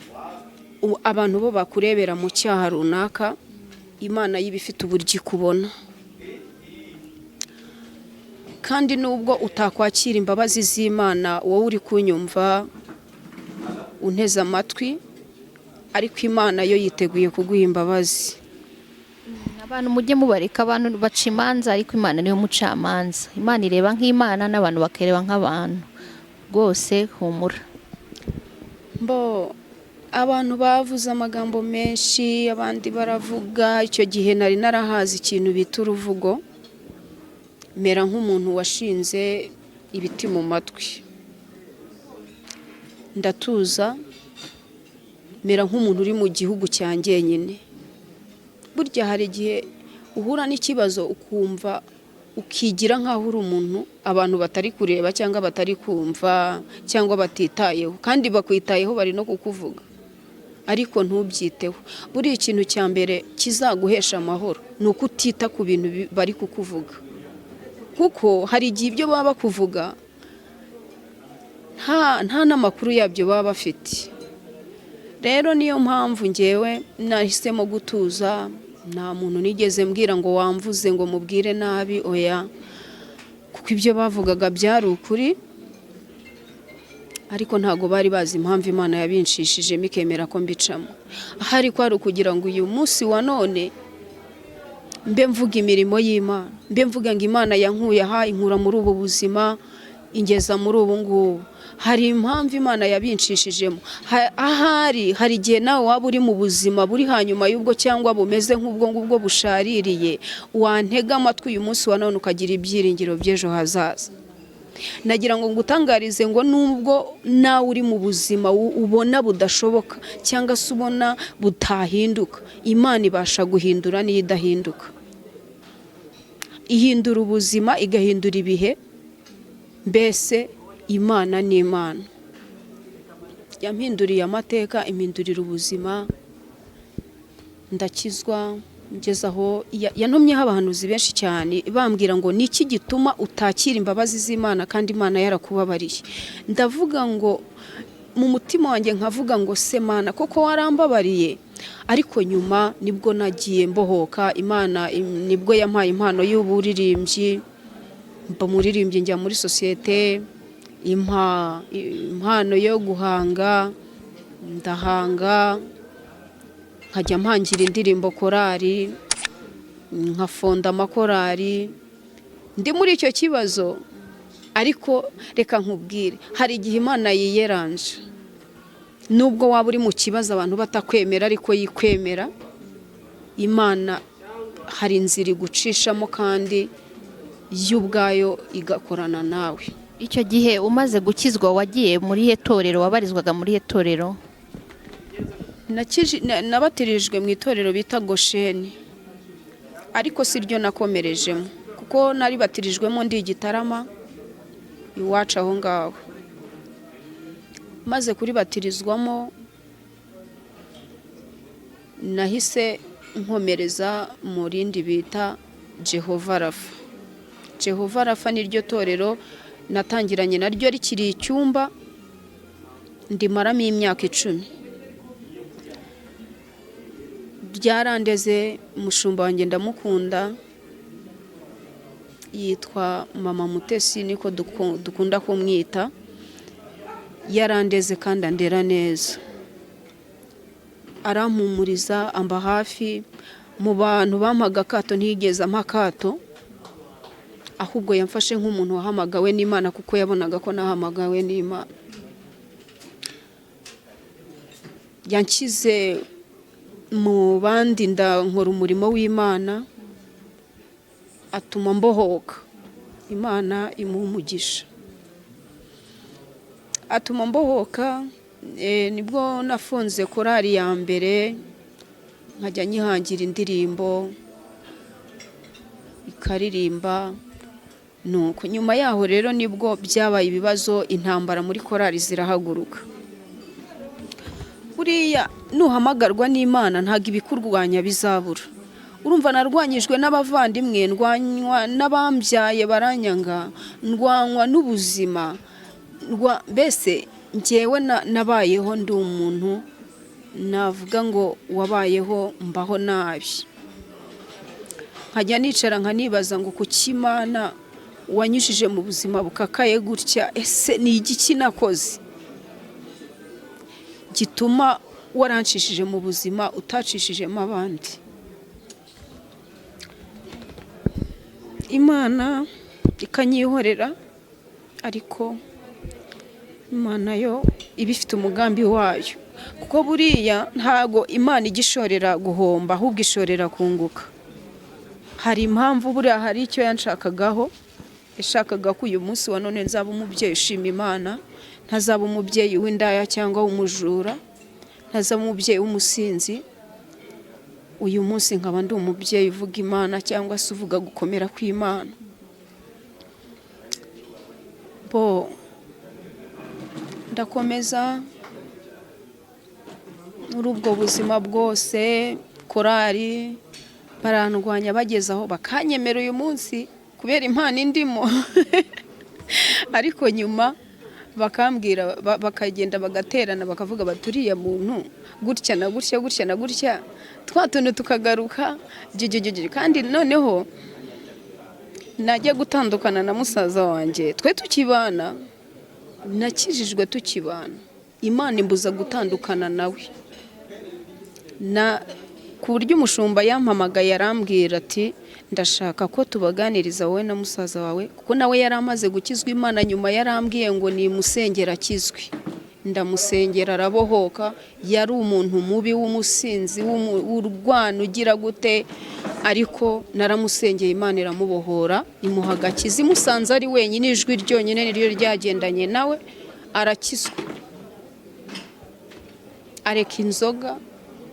abantu bo bakurebera mu cyaha runaka, Imana yiba ifite uburyo ikubona. Kandi nubwo utakwakira imbabazi z'Imana, wowe uri kunyumva unteze amatwi, ariko Imana yo yiteguye kuguha imbabazi. Abantu mujye mubareka, abantu baca imanza ariko Imana niyo mucamanza. Imana ireba nk'Imana n'abantu bakareba nk'abantu. Rwose humura. Abantu bavuze amagambo menshi, abandi baravuga. Icyo gihe nari narahazi ikintu bita uruvugo, mera nk'umuntu washinze ibiti mu matwi. Ndatuza, mera nk'umuntu uri mu gihugu cyanjye nyine. Burya hari igihe uhura n'ikibazo ukumva ukigira nk'aho uri umuntu abantu batari kureba cyangwa batari kumva cyangwa batitayeho, kandi bakwitayeho bari no kukuvuga ariko ntubyiteho. Buri ikintu cya mbere kizaguhesha amahoro ni uko utita ku bintu bari kukuvuga, kuko hari igihe ibyo baba bakuvuga nta n'amakuru yabyo baba bafite. Rero niyo mpamvu ngewe nahisemo gutuza. Nta muntu nigeze mbwira ngo wamvuze ngo mubwire nabi, oya, kuko ibyo bavugaga byari ukuri. Ariko ntago bari bazi impamvu Imana yabinshishijemo ikemera ko mbicamo. Ahari ko ari ukugira ngo uyu munsi wa none mbe mvuga imirimo y'Imana, mbe mvuga ngo Imana yankuye aha inkura muri ubu buzima ingeza muri ubu ngubu. Hari impamvu Imana yabinshishijemo. Ahari hari igihe nawe waba uri mu buzima buri hanyuma y'ubwo cyangwa bumeze nk'ubwo ngubwo bushaririye, wantega amatwi uyu munsi wa none ukagira ibyiringiro by'ejo hazaza. Nagira ngo ngutangarize ngo nubwo nawe uri mu buzima ubona budashoboka cyangwa se ubona butahinduka, Imana ibasha guhindura niyo idahinduka. Ihindura ubuzima, igahindura ibihe. Mbese Imana ni Imana. Yampinduriye amateka, impindurira ubuzima, ndakizwa. Ngeze aho yantumyeho abahanuzi benshi cyane bambwira ngo niki gituma utakira imbabazi z'Imana kandi Imana yarakubabariye. Ndavuga ngo mu mutima wanjye nkavuga ngo se Mana koko warambabariye. Ariko nyuma nibwo nagiye mbohoka. Imana nibwo yampaye impano y'uburirimbyi, mba muririmbyi njya muri sosiyete, impano yo guhanga, ndahanga, nkajya mpangira indirimbo korari, nkafonda amakorari. Ndi muri icyo kibazo, ariko reka nkubwire, hari igihe Imana yiyeranje. Nubwo waba uri mu kibazo abantu batakwemera ariko yikwemera, Imana hari inzira igucishamo kandi y'ubwayo igakorana nawe. Icyo gihe umaze gukizwa wagiye muri itorero, wabarizwaga muri itorero? Nabatirijwe mu itorero bita Gosheni, ariko si ryo nakomerejemo, kuko naribatirijwemo ndi Gitarama iwacu aho ngaho. Maze kuribatirizwamo nahise nkomereza mu rindi bita Jehova Rafa. Jehova Rafa niryo torero natangiranye naryo rikiri icyumba, ndimaramo imyaka 10. Ryarandeze, umushumba wanjye ndamukunda, yitwa Mama Mutesi niko dukunda kumwita. Yarandeze kandi andera neza, arampumuriza, amba hafi. Mu bantu bampaga akato ntiyigeze ampa akato, ahubwo yamfashe nk'umuntu wahamagawe n'Imana, kuko yabonaga ko nahamagawe n'Imana. Yanshyize mu bandi nkora umurimo w'Imana, atuma mbohoka. Imana imuha umugisha, atuma mbohoka. Nibwo nafunze korali ya mbere, nkajya nyihangira indirimbo ikaririmba. Nuko nyuma yaho rero nibwo byabaye ibibazo, intambara muri korali zirahaguruka. Buriya nuhamagarwa n'Imana ntago ibikurwanya bizabura. Urumva narwanyijwe n'abavandimwe, ndwanywa n'abambyaye baranyanga, ndwanywa n'ubuzima, mbese njyewe nabayeho ndi umuntu navuga ngo wabayeho mbaho nabi. Nkajya nicara nkanibaza ngo kuki Imana wanyujije mu buzima bukakaye gutya, ese ni igiki nakoze gituma waranshishije mu buzima utacishijemo abandi? Imana ikanyihorera, ariko Imana yo ibifite umugambi wayo, kuko buriya ntago Imana igishorera guhomba, ahubwo ishorera kunguka. Hari impamvu, buriya hari icyo yanshakagaho. Yashakaga ko uyu munsi wa none nzaba umubyeyi ushima Imana, ntazaba umubyeyi w'indaya cyangwa w'umujura, ntazaba umubyeyi w'umusinzi. Uyu munsi nkaba ndi umubyeyi uvuga Imana, cyangwa se uvuga gukomera kw'Imana. Ndakomeza muri ubwo buzima bwose. Korali barandwanya, bageze aho bakanyemera uyu munsi kubera impano indimo. Ariko nyuma bakambwira, bakagenda bagaterana, bakavuga baturiye muntu gutya na gutya gutya na gutya, twatuntu tukagaruka. Kandi noneho najya gutandukana na musaza wanjye, twe tukibana, nakijijwe tukibana, Imana imbuza gutandukana nawe. Ku buryo umushumba yampamagaye arambwira ati ndashaka ko tubaganiriza wowe na musaza wawe, kuko nawe yari amaze gukizwa Imana. Nyuma yarambwiye ngo nimusengera akizwe. Ndamusengera arabohoka. Yari umuntu mubi w'umusinzi, w'urwana ugira gute, ariko naramusengeye Imana iramubohora, imuha agakiza. Imusanze ari wenyine, ijwi ryonyine niryo ryagendanye nawe, arakizwa, areka inzoga,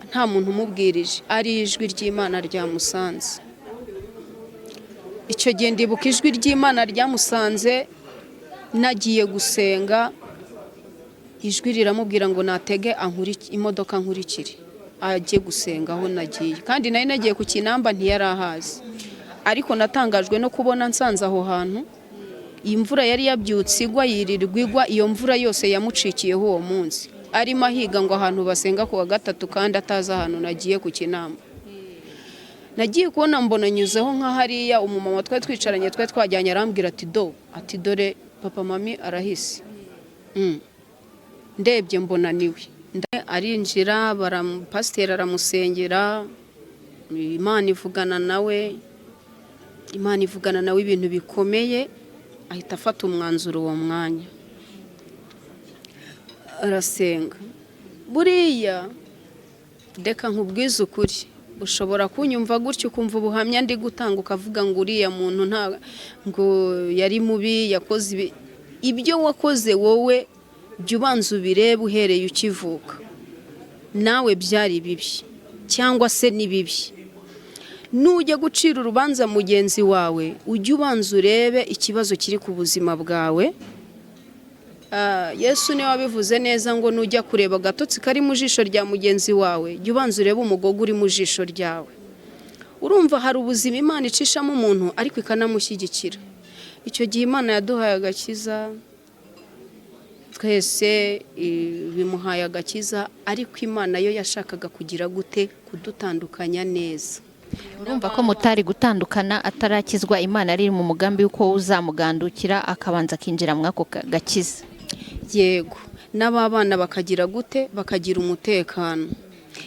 nta muntu umubwirije, ari ijwi ry'Imana ryamusanze. Icyo gihe ndibuka ijwi ry'Imana ryamusanze, nagiye gusenga, ijwi riramubwira ngo natege imodoka nkurikire, ajye gusenga aho nagiye. Kandi nari nagiye ku Kinamba, ntiyarahazi. Ariko natangajwe no kubona nsanze aho hantu. Iyi mvura yari yabyutse igwa, yirirwa igwa, iyo mvura yose yamucikiyeho uwo munsi. Arimo ahiga ngo ahantu basenga ku wa gatatu, kandi atazi ahantu nagiye ku Kinamba. Nagiye kubona mbona nyuzeho nka hariya, umumama twari twicaranye, twari twajyanye, arambwira ati dore papa mami arahise. Ndebye mbona niwe. Arinjira, pasiteri aramusengera, Imana ivugana nawe, Imana ivugana nawe ibintu bikomeye. Ahita afata umwanzuro uwo mwanya, arasenga. Buriya reka nkubwize ukuri, ushobora kunyumva gutyo ukumva ubuhamya ndi gutanga, ukavuga ngo uriya muntu ngo yari mubi, yakoze ibyo wakoze wowe, jya ubanza ubirebe uhereye ukivuka. Nawe byari bibi cyangwa se ni bibi. Nujya gucira urubanza mugenzi wawe, ujye ubanza urebe ikibazo kiri ku buzima bwawe. Yesu niwe wabivuze neza ngo nujya kureba agatotsi kari mu jisho rya mugenzi wawe, jya ubanza urebe umugogo uri mu jisho ryawe. Urumva hari ubuzima Imana icishamo umuntu, ariko ikanamushyigikira. Icyo gihe Imana yaduhaye agakiza, twese bimuhaye agakiza, ariko Imana yo yashakaga kugira gute kudutandukanya neza. urumva ko mutari gutandukana atarakizwa, Imana ari mu mugambi w'uko uzamugandukira akabanza akinjira mu ako gakiza. Yego, n'ababana bakagira gute, bakagira umutekano.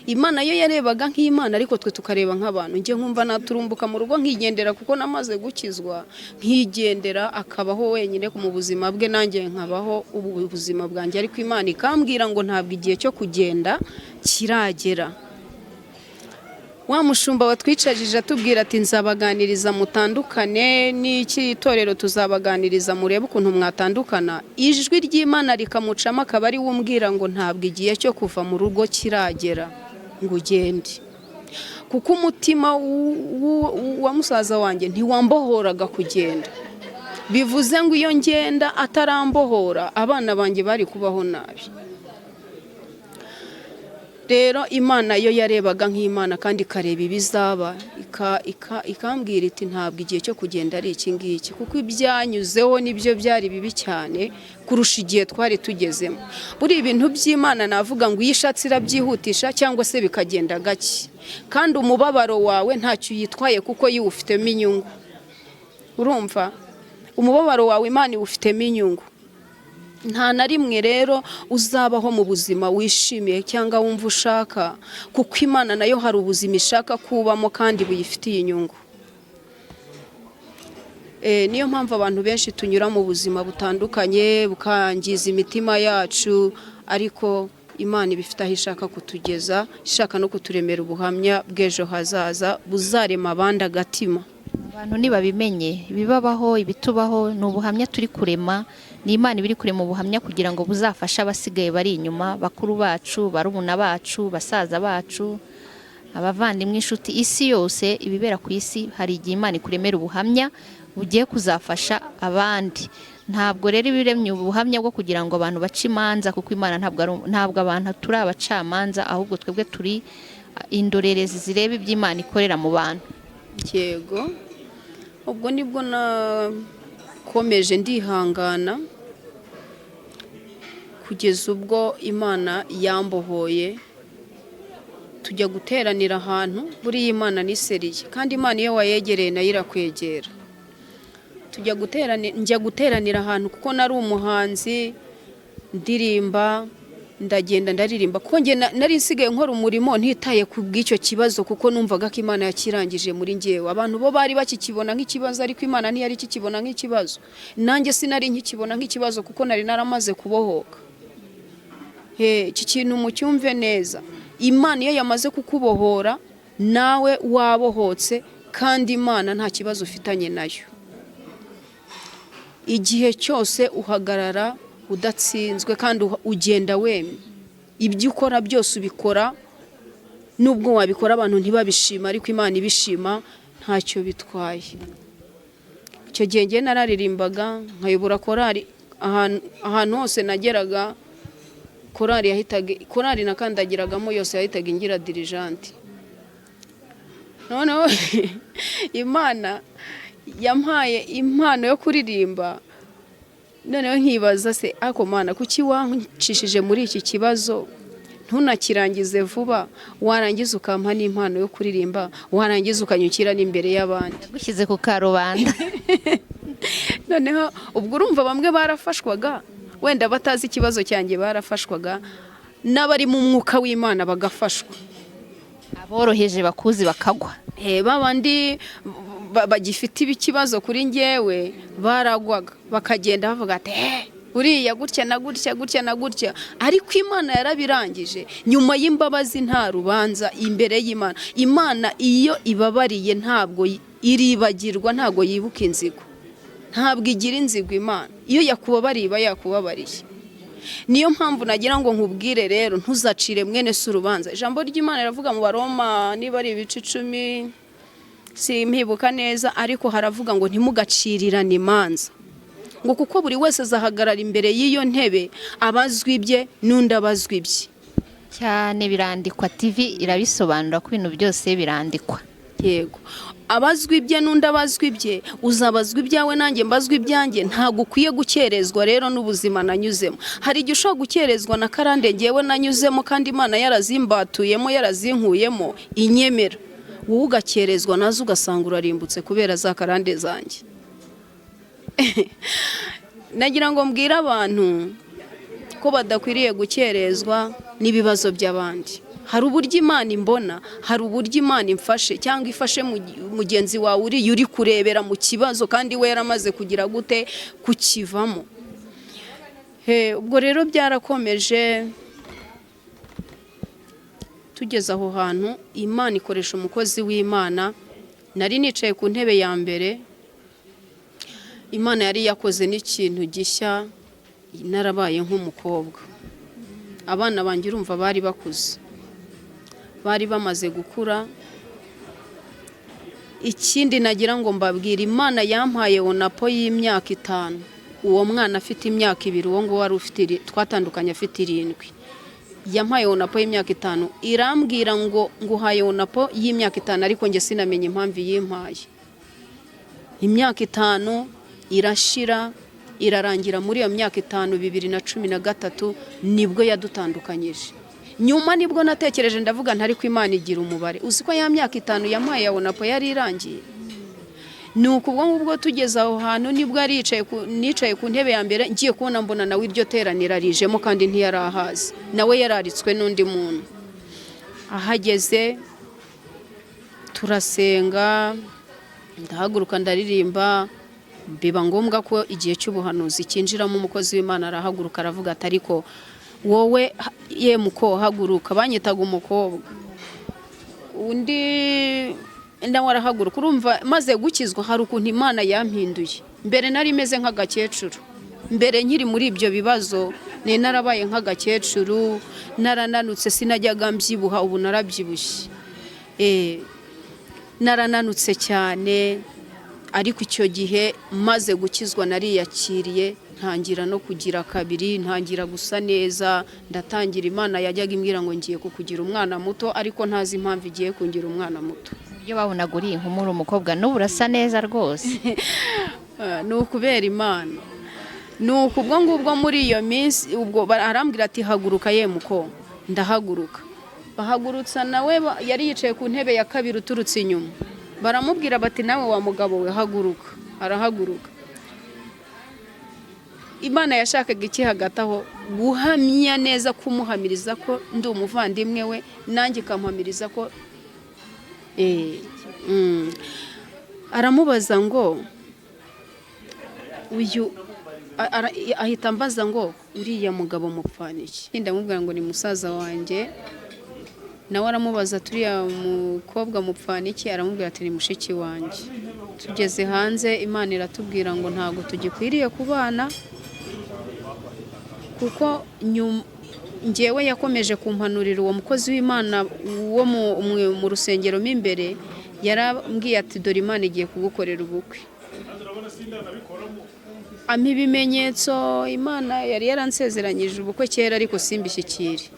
Imana yo yarebaga nk'Imana, ariko twe tukareba nk'abantu. Njye nkumva naturumbuka mu rugo nkigendera, kuko namaze gukizwa nkigendera, akabaho wenyine mu buzima bwe, nanjye nkabaho ubu buzima bwanjye, ariko Imana ikambwira ngo ntabwo igihe cyo kugenda kiragera. Wa mushumba watwicajije atubwira ati nzabaganiriza mutandukane, n'iki itorero tuzabaganiriza murebe ukuntu mwatandukana. Ijwi ry'Imana rikamucamo, akaba ari wumbwira ngo ntabwo igihe cyo kuva mu rugo kiragera ngo ugende, kuko umutima wa musaza wanjye ntiwambohoraga kugenda. Bivuze ngo iyo ngenda atarambohora, abana banjye bari kubaho nabi. Rero Imana yo yarebaga nk'Imana kandi ikareba ibizaba, ikambwira iti ntabwo igihe cyo kugenda ari iki ngiki, kuko ibyanyuzeho nibyo byari bibi cyane kurusha igihe twari tugezemo. Buri ibintu by'Imana navuga ngo iyo ishatse irabyihutisha cyangwa se bikagenda gake, kandi umubabaro wawe ntacyo yitwaye kuko yiwufitemo inyungu. Urumva, umubabaro wawe Imana iwufitemo inyungu. Nta na rimwe rero uzabaho mu buzima wishimiye cyangwa wumva ushaka, kuko Imana nayo hari ubuzima ishaka kubamo kandi buyifitiye inyungu. Niyo mpamvu abantu benshi tunyura mu buzima butandukanye bukangiza imitima yacu, ariko Imana ibifite aho ishaka kutugeza, ishaka no kuturemera ubuhamya bw'ejo hazaza buzarema abandi agatima. Abantu nibabimenye ibibabaho, ibitubaho ni ubuhamya turi kurema, ni Imana ibiri kurema ubuhamya kugira ngo buzafashe abasigaye bari inyuma, bakuru bacu, barumuna bacu, basaza bacu, abavandimwe, inshuti, isi yose, ibibera ku isi. Hari igihe Imana ikuremera ubuhamya bugiye kuzafasha abandi. Ntabwo rero ibiremye ubuhamya bwo kugira ngo abantu bace imanza, kuko Imana ntabwo abantu turi abacamanza, ahubwo twebwe turi indorerezi zireba iby'Imana ikorera mu bantu. Yego, ubwo nibwo nakomeje ndihangana kugeza ubwo Imana yambohoye, tujya guteranira ahantu. Buriya Imana ni seriye, kandi Imana iyo wayegereye nayo irakwegera. Njya guteranira ahantu kuko nari umuhanzi, ndirimba, ndagenda ndaririmba, kuko njye nari nsigaye nkora umurimo ntitaye ku bw'icyo kibazo, kuko numvaga ko Imana yakirangije muri njyewe. Abantu bo bari bakikibona nk'ikibazo, ariko Imana ntiyari kikibona nk'ikibazo. Nanjye sinari nkikibona nk'ikibazo, kuko nari naramaze kubohoka. Iki kintu mucyumve neza, Imana iyo yamaze kukubohora nawe wabohotse, kandi Imana nta kibazo ufitanye nayo. Igihe cyose uhagarara udatsinzwe, kandi ugenda wemye. Ibyo ukora byose ubikora, nubwo wabikora abantu ntibabishima, ariko Imana ibishima, ntacyo bitwaye. Icyo gihe njye nararirimbaga, nkayobora korari, ahantu hose nageraga korari nakandagiragamo yose yahitaga ingira dirijante. Noneho Imana yampaye impano yo kuririmba, noneho nkibaza se, ako Mana kuki wancishije muri iki kibazo ntunakirangize vuba, warangiza ukampa n'impano yo kuririmba, warangiza ukanyukira n'imbere y'abandi. Gushyize ku karubanda. Noneho ubwo urumva bamwe barafashwaga, wenda batazi ikibazo cyanjye barafashwaga, n'abari mu mwuka w'Imana bagafashwa. Aboroheje bakuzi bakagwa. Babandi bagifite ikibazo kuri njyewe baragwaga, bakagenda bavuga ati uriya gutya na gutya gutya na gutya, ariko Imana yarabirangije. Nyuma y'imbabazi nta rubanza imbere y'Imana. Imana iyo ibabariye ntabwo iribagirwa, ntabwo yibuka inzigo, ntabwo igira inzigo. Imana iyo yakubabariye iba yakubabariye. Niyo mpamvu nagira ngo nkubwire rero, ntuzacire mwene se urubanza. Ijambo ry'Imana riravuga mu Baroma, niba ari ibice 10 simpibuka neza, ariko haravuga ngo ntimugacirirane imanza, ngo kuko buri wese azahagarara imbere y'iyo ntebe, abazwi ibye n'undi abazwi ibye. Cyane birandikwa, TV irabisobanura ko ibintu byose birandikwa. Yego, abazwa ibye n'undi abazwa ibye, uzabazwa ibyawe nanjye mbazwa ibyanjye. Ntabwo ukwiye gukerezwa rero n'ubuzima nanyuzemo. Hari igihe ushobora gukerezwa na karande ngewe nanyuzemo kandi Imana yarazimbatuyemo yarazinkuyemo inyemera, wowe ugakerezwa nazo ugasanga urarimbutse kubera za karande zanjye. Nagira ngo mbwire abantu ko badakwiriye gukerezwa n'ibibazo by'abandi. Hari uburyo Imana imbona, hari uburyo Imana imfashe cyangwa ifashe mugenzi wawe uri kurebera mu kibazo kandi we yaramaze kugira gute kukivamo. Ubwo rero byarakomeje, tugeze aho hantu Imana ikoresha umukozi w'Imana. Nari nicaye ku ntebe ya mbere, Imana yari yakoze n'ikintu gishya, narabaye nk'umukobwa. Abana banjye urumva bari bakuze, bari bamaze gukura. Ikindi nagira ngo mbabwire, Imana yampaye Onapo y'imyaka 5. Uwo mwana afite imyaka 2, uwo ngo wari ufite twatandukanye afite 7. Yampaye Onapo y'imyaka 5, irambwira ngo nguhaye Onapo y'imyaka 5, ariko nge sinamenye impamvu yimpaye. Imyaka 5 irashira, irarangira. Muri iyo myaka 5, 2013 nibwo yadutandukanyije. Nyuma nibwo natekereje ndavuga ntari ko Imana igira umubare. Uzi ko ya myaka 5 yampaye ya Onapo yari irangiye. Nuko ubwo ngubwo tugeze aho hantu nibwo nicaye ku ntebe ya mbere, ngiye kubona mbona nawe iryo teranira rijemo kandi ntiyarahazi. Nawe yararitswe n'undi muntu. Ahageze turasenga, ndahaguruka ndaririmba. Biba ngombwa ko igihe cy'ubuhanuzi kinjiramo umukozi w'Imana arahaguruka aravuga ati ariko wowe ye muko haguruka. Banyitaga umukobwa, undi ndawe arahaguruka. Urumva maze gukizwa hari ukuntu Imana yampinduye. Mbere nari meze nk'agakecuru, mbere nkiri muri ibyo bibazo ni narabaye nk'agakecuru, narananutse, sinajyaga mbyibuha, ubu narabyibushye. Narananutse cyane. Ariko icyo gihe maze gukizwa nariyakiriye, ntangira no kugira kabiri, ntangira gusa neza, ndatangira. Imana yajyaga imbwira ngo ngiye kukugira umwana muto, ariko ntazi impamvu igiye kungira umwana muto. Iyo babonaga uri inkumura umukobwa n'ubu urasa neza rwose. Ni ukubera Imana. Nuko ubwo ngubwo muri iyo minsi ubwo arambwira ati haguruka ye muko. Ndahaguruka. Bahagurutsa nawe yari yicaye ku ntebe ya 2 uturutse inyuma. Baramubwira bati nawe wa mugabo we haguruka. Arahaguruka. Imana yashakaga iki hagati aho? Guhamya neza, kumuhamiriza ko ndi umuvandimwe we, nanjye kamuhamiriza ko aramubaza ngo uyu ahita ambaza ngo uriya mugabo mupfana iki? Ndamubwira ngo ni musaza wanjye. Nawe aramubaza turiya mukobwa mupfana iki? Aramubwira ati ni mushiki wanjye. Tugeze hanze Imana iratubwira ngo ntago tugikwiriye kubana, kuko ngewe yakomeje kumpanurira uwo mukozi w'Imana wo mu rusengero mo imbere. Yarambwiye ati dore Imana igiye kugukorera ubukwe. Ampa ibimenyetso. Imana yari yaransezeranyije ubukwe kera ariko simbishyikire.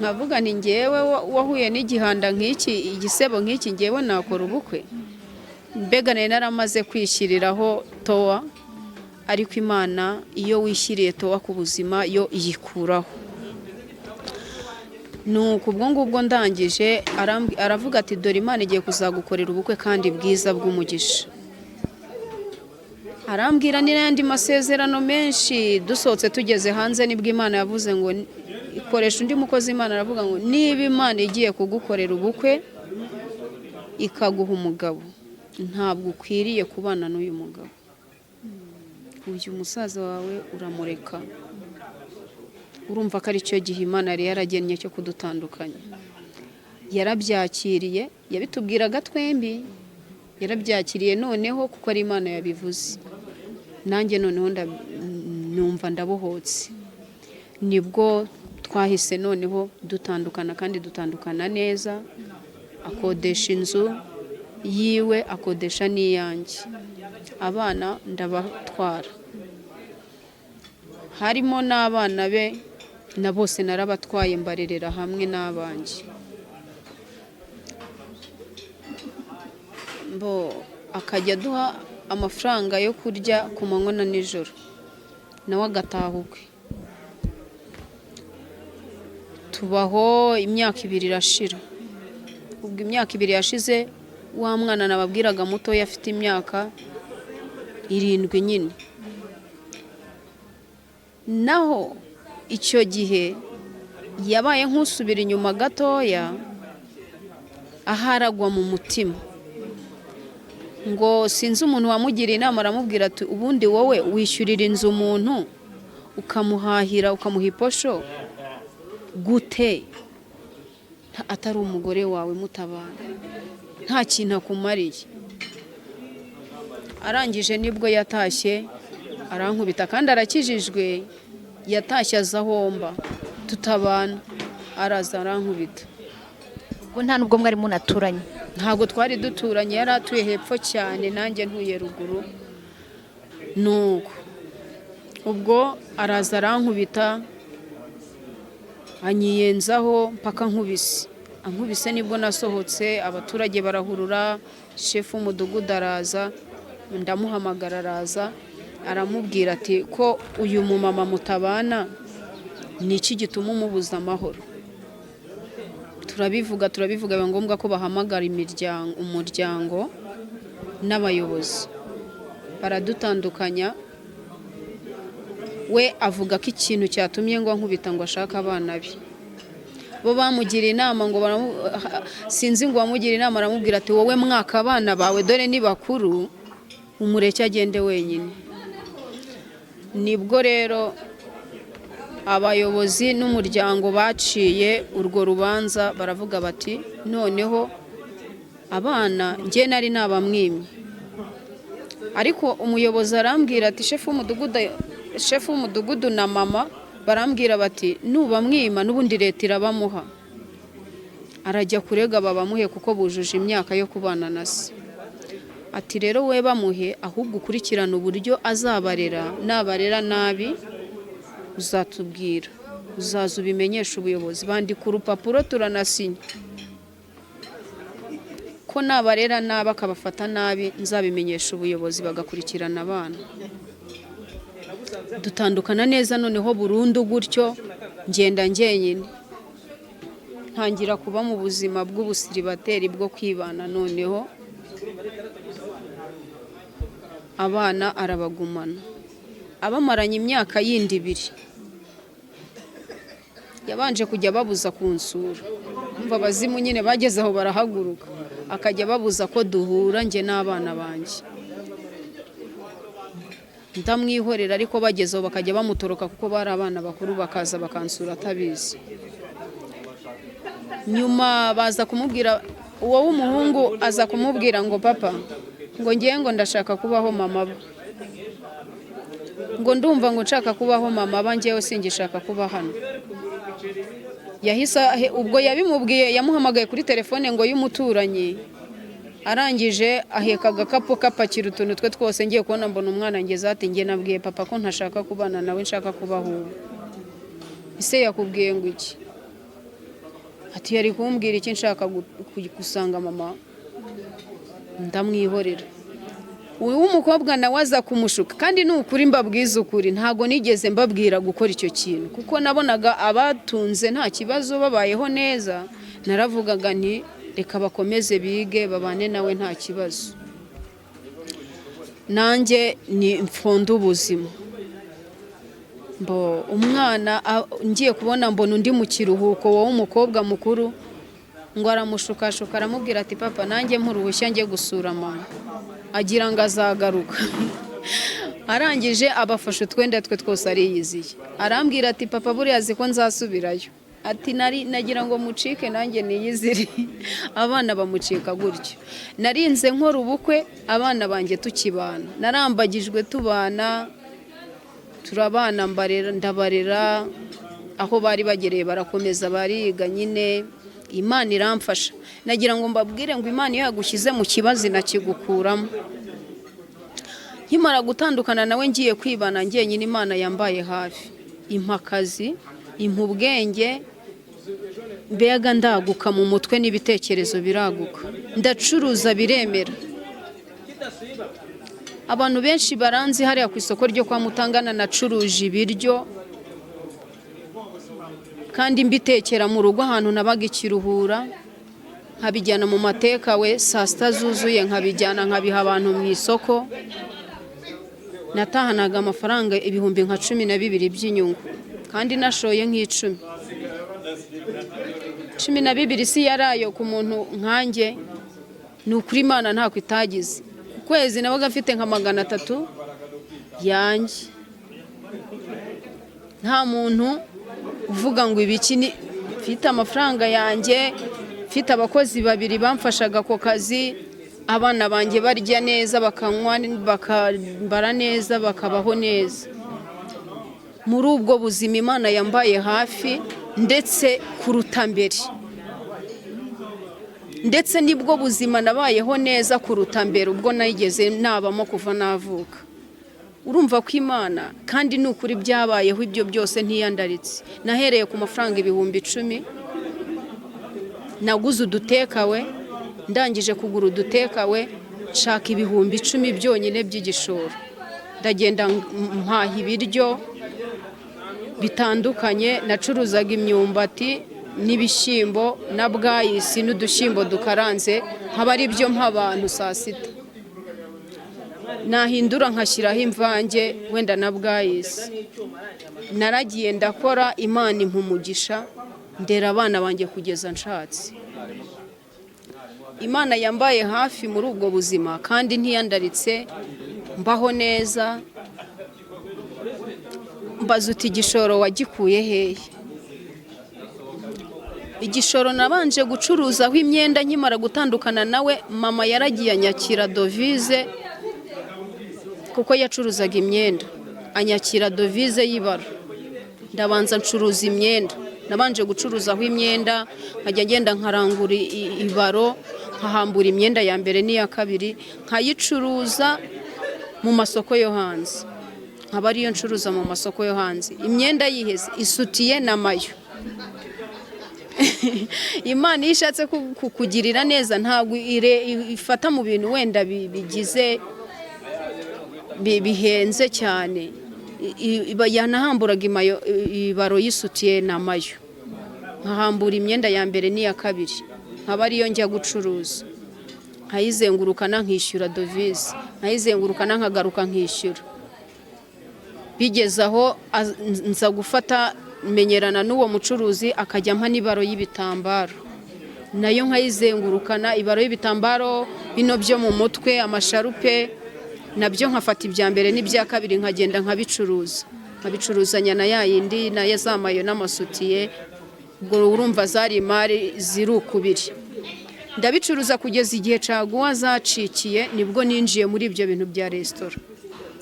Nkavuga ni ngewe wahuye n'igihanda nk'iki, igisebo nk'iki, ngewe nakora ubukwe? Mbega nari naramaze kwishyiriraho towa, ariko Imana iyo wishyiriye towa ku buzima yo iyikuraho. Nuko ubwo ngubwo ndangije aravuga ati dore Imana igiye kuzagukorera ubukwe kandi bwiza bw'umugisha. Arambwira n'andi masezerano menshi. Dusohotse tugeze hanze nibwo Imana yavuze ngo ikoresha undi mukozi Imana. Aravuga ngo niba Imana igiye kugukorera ubukwe ikaguha umugabo, ntabwo ukwiriye kubana n'uyu mugabo. Uyu musaza wawe uramureka. Urumva ko ari cyo gihe Imana yari yaragennye cyo kudutandukanya. Yarabyakiriye, yabitubwiraga twembi, yarabyakiriye noneho kuko ari Imana yabivuze. Nanjye noneho numva ndabohotse. Nibwo twahise noneho dutandukana, kandi dutandukana neza. Akodesha inzu yiwe, akodesha n'iyanjye. Abana ndabatwara, harimo n'abana be, na bose narabatwaye mbarerera hamwe n'abanjye. akajya aduha amafaranga yo kurya ku manywa na nijoro nawe agataha ukwe. Tubaho imyaka 2 irashira. Ubwo imyaka 2 yashize wa mwana nababwiraga muto afite imyaka 7 nyine. Naho icyo gihe yabaye nk'usubira inyuma gatoya, aharagwa mu mutima ngo sinzi umuntu wamugira inama, aramubwira ati ubundi wowe wishyurira inzu umuntu ukamuhahira ukamuha iposho gute atari umugore wawe mutabana, nta kintu akumariye? Arangije nibwo yatashye arankubita, kandi arakijijwe, yatashye azahomba tutabana, araza arankubita. ubwo nta nubwo mwari munaturanye? Ntabwo twari duturanye, yari atuye hepfo cyane, nanjye ntuye ruguru. Nuko ubwo araza arankubita, anyiyenzaho mpaka ankubise nibwo nasohotse, abaturage barahurura, shefu w'umudugudu araza, ndamuhamagara araza, aramubwira ati ko uyu mumama mutabana ni iki gituma umubuza amahoro? Turabivuga biba ngombwa ko bahamagara umuryango n'abayobozi, baradutandukanya. We avuga ko ikintu cyatumye ngo ankubita ngo ashaka abana be. Bo bamugira inama ngo sinzi ngo bamugira inama, aramubwira ati wowe mwaka abana bawe, dore ni bakuru, umureke agende wenyine. Nibwo rero abayobozi n'umuryango baciye urwo rubanza, baravuga bati noneho abana njye nari nabamwimye. Ariko umuyobozi arambwira ati shefu w'umudugudu na mama barambwira bati nubamwima n'ubundi leta irabamuha. Arajya kurega babamuhe kuko bujuje imyaka yo kubana na se. Ati rero we bamuhe, ahubwo ukurikirana uburyo azabarera, nabarera nabi uzatubwira, uzaza ubimenyesha ubuyobozi. Bandika urupapuro turanasinya ko nabarera nabi akabafata nabi, nzabimenyesha ubuyobozi bagakurikirana abana. Dutandukana neza noneho burundu gutyo, ngenda njyenyine, ntangira kuba mu buzima bw'ubusiribateri bwo kwibana. Noneho abana arabagumana, abamaranye imyaka yindi 2. Yabanje kujya babuza kunsura, umva abazimu nyine bageze aho barahaguruka, akajya babuza ko duhura njye n'abana banjye. Ndamwihorera, ariko bagezeho bakajya bamutoroka kuko bari abana bakuru, bakaza bakansura atabizi. Nyuma baza kumubwira, uwo w'umuhungu aza kumubwira ngo papa, ngo ngiye ngo ndashaka kubaho mama ba, ngo ndumva ngo nshaka kubaho mama ba, ngewe singishaka kuba hano. Yahise ubwo yabimubwiye, yamuhamagaye kuri telefone ngo y'umuturanyi, arangije aheka agakapu kapakira utuntu twe twose. Ngiye kubona mbona umwana ngeze ati ngiye nabwiye papa ko ntashaka kubana nawe, nshaka kubaho. Ise yakubwiye ngo iki? Ati yari kumbwira iki nshaka gusanga mama. Ndamwihorera. Uyu w'umukobwa nawe aza kumushuka, kandi n'ukuri mbabwiza ukuri, ntago nigeze mbabwira gukora icyo kintu kuko nabonaga abatunze nta kibazo, babayeho neza. Naravugaga nti reka bakomeze bige babane nawe nta kibazo, nanjye ni mfonda ubuzima. Umwana ngiye kubona mbona undi mu kiruhuko, wowe umukobwa mukuru, ngo aramushukashuka, aramubwira ati papa nanjye mpuruhushya njye gusura mama, agira ngo azagaruka. Arangije abafashe utwenda twe twose ariyiziye, arambwira ati papa buriya azi ko nzasubirayo. Ati nagira ngo mucike nanjye niyizire. Abana bamucika gutyo. Narinze nkora ubukwe abana banjye tukibana, narambagijwe tubana, turabana, ndabarera, aho bari bagereye barakomeza bariga nyine. Imana iramfasha. Nagira ngo mbabwire ngo Imana iyo yagushyize mu kibazo inakigukuramo. Nkimara gutandukana nawe ngiye kwibana njyenyine, Imana yambaye hafi, impa akazi, impa ubwenge, mbega ndaguka mu mutwe n'ibitekerezo biraguka, ndacuruza biremera. abantu benshi baranzi hariya ku isoko ryo kwa Mutangana nacuruje ibiryo kandi mbitekera mu rugo ahantu nabaga ikiruhura, nkabijyana mu mateka we saa sita zuzuye nkabijyana nkabiha abantu mu isoko. Natahanaga amafaranga ibihumbi nka 12 by'inyungu kandi nashoye nk'icumi. 12 si yarayo ku muntu nkanjye, ni ukuri Imana ntako itagize. Ku kwezi nabaga afite nka 300 yanjye. Nta muntu uvuga ngo ibiki, mfite amafaranga yanjye, mfite abakozi 2 bamfashaga ako kazi, abana banjye barya neza, bakanywa, bakambara neza, bakabaho neza. Muri ubwo buzima Imana yambaye hafi ndetse kuruta mbere, ndetse nibwo buzima nabayeho neza kuruta mbere ubwo nayigeze nabamo kuva navuka. Urumva ko Imana kandi nukuri byabayeho ibyo byose ntiyandaritse. Nahereye ku mafaranga ibihumbi 10, naguze udutekawe, ndangije kugura udutekawe nshaka ibihumbi 10 byonyine by'igishoro. Ndagenda mpaha ibiryo bitandukanye, nacuruzaga imyumbati n'ibishyimbo na bwayisi n'udushyimbo dukaranze, nkaba ari byo mp'abantu saa sita. Nahindura nkashyiraho imvange wenda na bwayisi. Naragiye ndakora, Imana impa umugisha, ndera abana banjye kugeza nshatse. Imana yambaye hafi muri ubwo buzima kandi ntiyandaritse, mbaho neza. Mbaza uti igishoro wagikuye hehe? Igishoro nabanje gucuruzaho imyenda nkimara gutandukana nawe, mama yaragiye anyakira dovize kuko yacuruzaga imyenda, anyakira dovize y'ibaro. Ndabanza ncuruza imyenda, nabanje gucuruzaho imyenda, nkajya ngenda nkarangura ibaro, nkahambura imyenda ya mbere n'iya kabiri, nkayicuruza mu masoko yo hanze. Nkaba ariyo ncuruza mu masoko yo hanze. Imyenda yiheze, isutiye na mayo. Imana iyo ishatse kukugirira neza ntabwo ifata mu bintu wenda bigize bihenze cyane. Yanahamburaga ibaro yisutiye na mayo, nkahambura imyenda ya mbere n'iya kabiri, nkaba ariyo njya gucuruza. Nkayizengurukana nkishyura dovize, nkayizengurukana nkagaruka nkishyura. Bigeze aho nza gufata menyerana n'uwo mucuruzi, akajya ampa n'ibaro y'ibitambaro, nayo nkayizengurukana. Ibaro y'ibitambaro bino byo mu mutwe, amasharupe, nabyo nkafata ibya mbere n'ibya kabiri nkagenda nkabicuruza, nkabicuruzanya na ya yindi nayo zamayo n'amasutiye. Ubwo urumva zari imari ziri ukubiri. Ndabicuruza kugeza igihe caguwa zacikiye, nibwo ninjiye muri ibyo bintu bya resitora.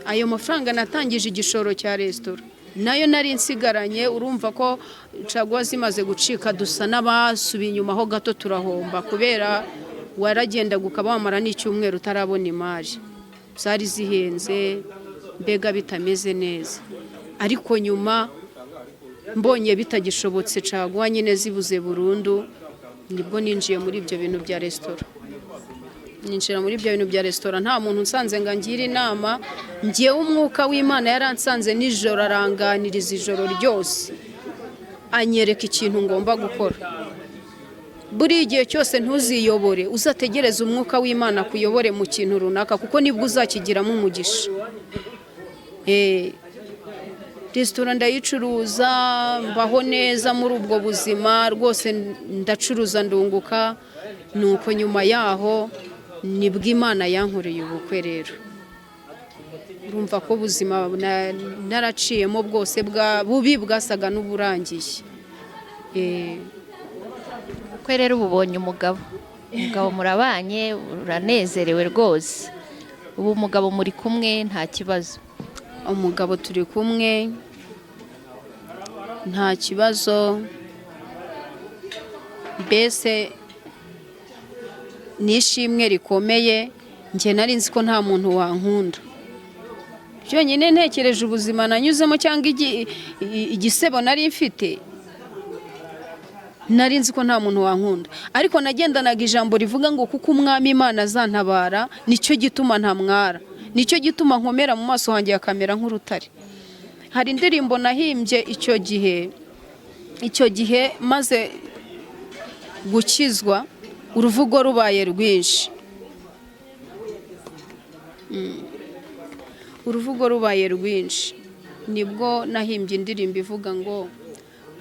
Ayo mafaranga natangije igishoro cya resitora nayo nari nsigaranye. Urumva ko caguwa zimaze gucika, dusa n'abasubiye inyuma ho gato, turahomba kubera waragenda gukaba wamara n'icyumweru utarabona imari. Zari zihenze, mbega bitameze neza. Ariko nyuma mbonye bitagishobotse, caguwa nyine zibuze burundu, nibwo ninjiye muri ibyo bintu bya resitora. Ninjira muri ibyo bintu bya resitora nta muntu nsanze ngo angire inama. Ngewe umwuka w'Imana yaransanze nijoro, aranganiriza ijoro ryose, anyereka ikintu ngomba gukora. Buri gihe cyose ntuziyobore, uzategereze umwuka w'Imana kuyobore mu kintu runaka, kuko nibwo uzakigiramo umugisha. Resitora ndayicuruza, mbaho neza muri ubwo buzima rwose, ndacuruza ndunguka. Nuko nyuma yaho nibwo Imana yankoreye ubukwe. Rero urumva ko ubuzima naraciyemo bwose bubi bwasaga n'uburangiye. Ubukwe rero ubonye umugabo murabanye, uranezerewe rwose. Ubu umugabo muri kumwe nta kibazo? Umugabo turi kumwe nta kibazo, mbese nishimwe rikomeye. Njye nari nzi ko nta muntu wankunda. Byonyine ntekereje ubuzima nanyuzemo cyangwa igisebo nari mfite, nari nzi ko nta muntu wankunda, ariko nagendanaga ijambo rivuga ngo kuko umwami Imana azantabara nicyo gituma ntamwara, nicyo gituma nkomera mu maso hanjye akamera nk'urutare. Hari indirimbo nahimbye icyo gihe maze gukizwa, uruvugo rubaye rwinshi, uruvugo rubaye rwinshi, nibwo nahimbye indirimbo ivuga ngo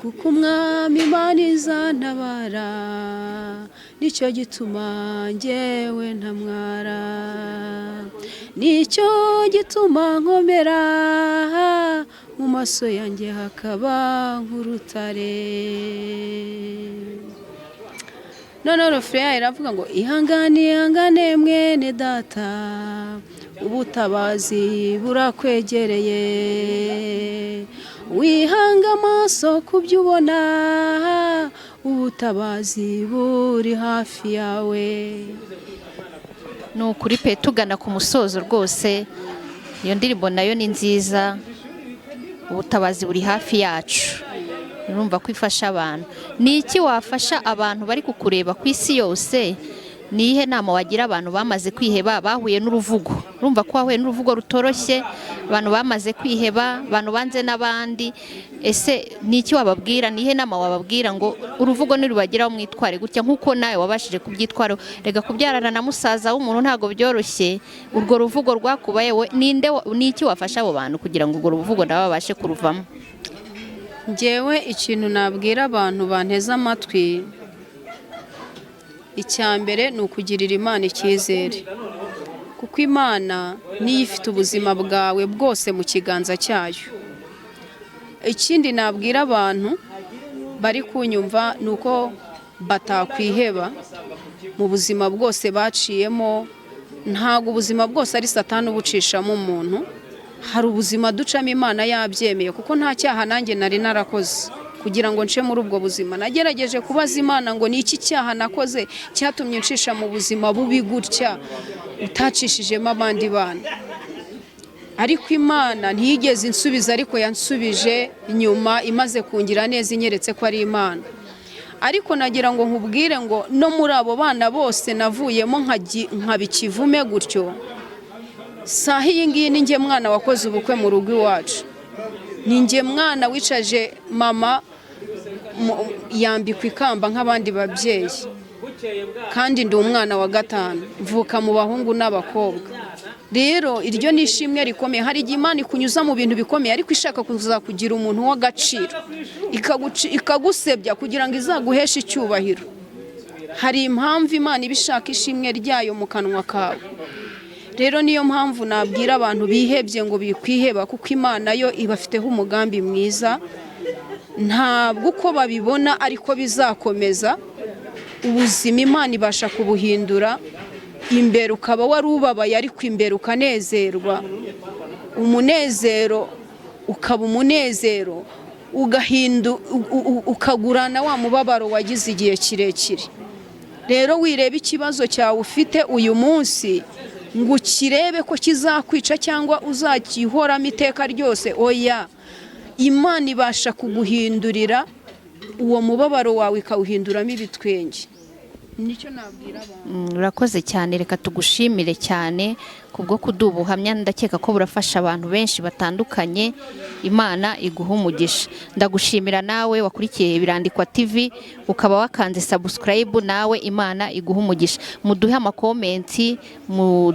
kuko umwami Imana izantabara nicyo gituma njyewe ntamwara, nicyo gituma nkomera mu maso yanjye hakaba nk'urutare. None refrain iravuga ngo ihangane mwene data, ubutabazi burakwegereye, wihanga amaso kubyo ubona, ubutabazi buri hafi yawe. Ni ukuri pe, tugana ku musozo rwose, iyo ndirimbo nayo ni nziza. Ubutabazi buri hafi yacu, urumva ko ifasha abantu. Ni iki wafasha abantu bari kukureba ku isi yose? Ni ihe nama wagira abantu bamaze kwiheba, bahuye n'uruvugo? Urumva ko wahuye n'uruvugo rutoroshye, abantu bamaze kwiheba, abantu banze n'abandi. Ese ni iki wababwira? Ni ihe nama wababwira ngo uruvugo nirubageraho mwitware gutya nk'uko nawe wabashije kubyitwara? Rega kubyarana na musaza w'umuntu ntago byoroshye. Urwo ruvugo rwakubaye, ni iki wafasha abo bantu kugira ngo urwo ruvugo nabo babashe kuruvamo? Njyewe ikintu nabwira abantu banteze amatwi, icya mbere ni ukugirira Imana icyizere, kuko Imana niyo ifite ubuzima bwawe bwose mu kiganza cyayo. Ikindi nabwira abantu bari kunyumva ni uko batakwiheba mu buzima bwose baciyemo. Ntabwo ubuzima bwose ari Satani ubucishamo umuntu, hari ubuzima ducamo Imana yabyemeye, kuko nta cyaha nanjye nari narakoze kugira ngo nce muri ubwo buzima. Nagerageje kubaza Imana ngo ni iki cyaha nakoze cyatumye ncisha mu buzima bubi gutya utacishijemo abandi bana, ariko Imana ntiyigeze insubiza, ariko yansubije nyuma imaze kungira neza, inyeretse ko ari Imana. Ariko nagira ngo nkubwire ngo no muri abo bana bose navuyemo nkabikivume gutyo, saha iyi ngiyi ni njye mwana wakoze ubukwe mu rugo iwacu, ni njye mwana wicaje mama yambikwa ikamba nk'abandi babyeyi, kandi ndi umwana wa gatanu, mvuka mu bahungu n'abakobwa. Rero iryo ni ishimwe rikomeye. Hari igihe Imana ikunyuza mu bintu bikomeye, ariko ishaka kuzakugira umuntu w'agaciro, ikagusebya kugira ngo izaguheshe icyubahiro. Hari impamvu Imana ibishaka ishimwe ryayo mu kanwa kawe. Rero niyo mpamvu nabwira abantu bihebye ngo bikwiheba, kuko Imana yo ibafiteho umugambi mwiza. Ntabwo uko babibona ariko bizakomeza. Ubuzima Imana ibasha kubuhindura, imbere ukaba wari ubabaye ariko imbere ukanezerwa, umunezero ukaba umunezero, ukagurana wa mubabaro wagize igihe kirekire. Rero wireba ikibazo cyawe ufite uyu munsi ngo ukirebe ko kizakwica cyangwa uzakihoramo iteka ryose. Oya, Imana ibasha kuguhindurira uwo mubabaro wawe, ikawuhinduramo ibitwenge. Nicyo nabwira abantu. Urakoze cyane, reka tugushimire cyane kubwo kuduha ubuhamya. Ndakeka ko burafasha abantu benshi batandukanye. Imana iguha umugisha. Ndagushimira nawe wakurikiye Birandikwa TV, ukaba wakanze subscribe. Nawe Imana iguha umugisha. Muduhe amakomenti,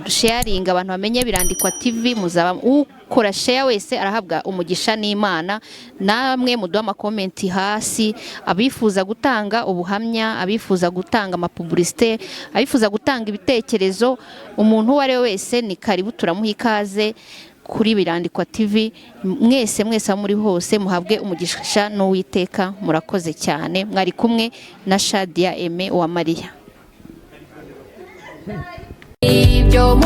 sharing, abantu bamenye Birandikwa TV. Muzaba ukora share wese arahabwa umugisha n'Imana. Namwe muduhe amakomenti hasi, abifuza gutanga ubuhamya, abifuza gutanga amapublicité, abifuza gutanga ibitekerezo. Umuntu uwo ari we wese ni karibu, turamuha ikaze kuri Birandikwa TV. Mwese aho muri hose muhabwe umugisha n'Uwiteka. Murakoze cyane. Mwari kumwe na Shadia Aime Uwamariya. Ibyo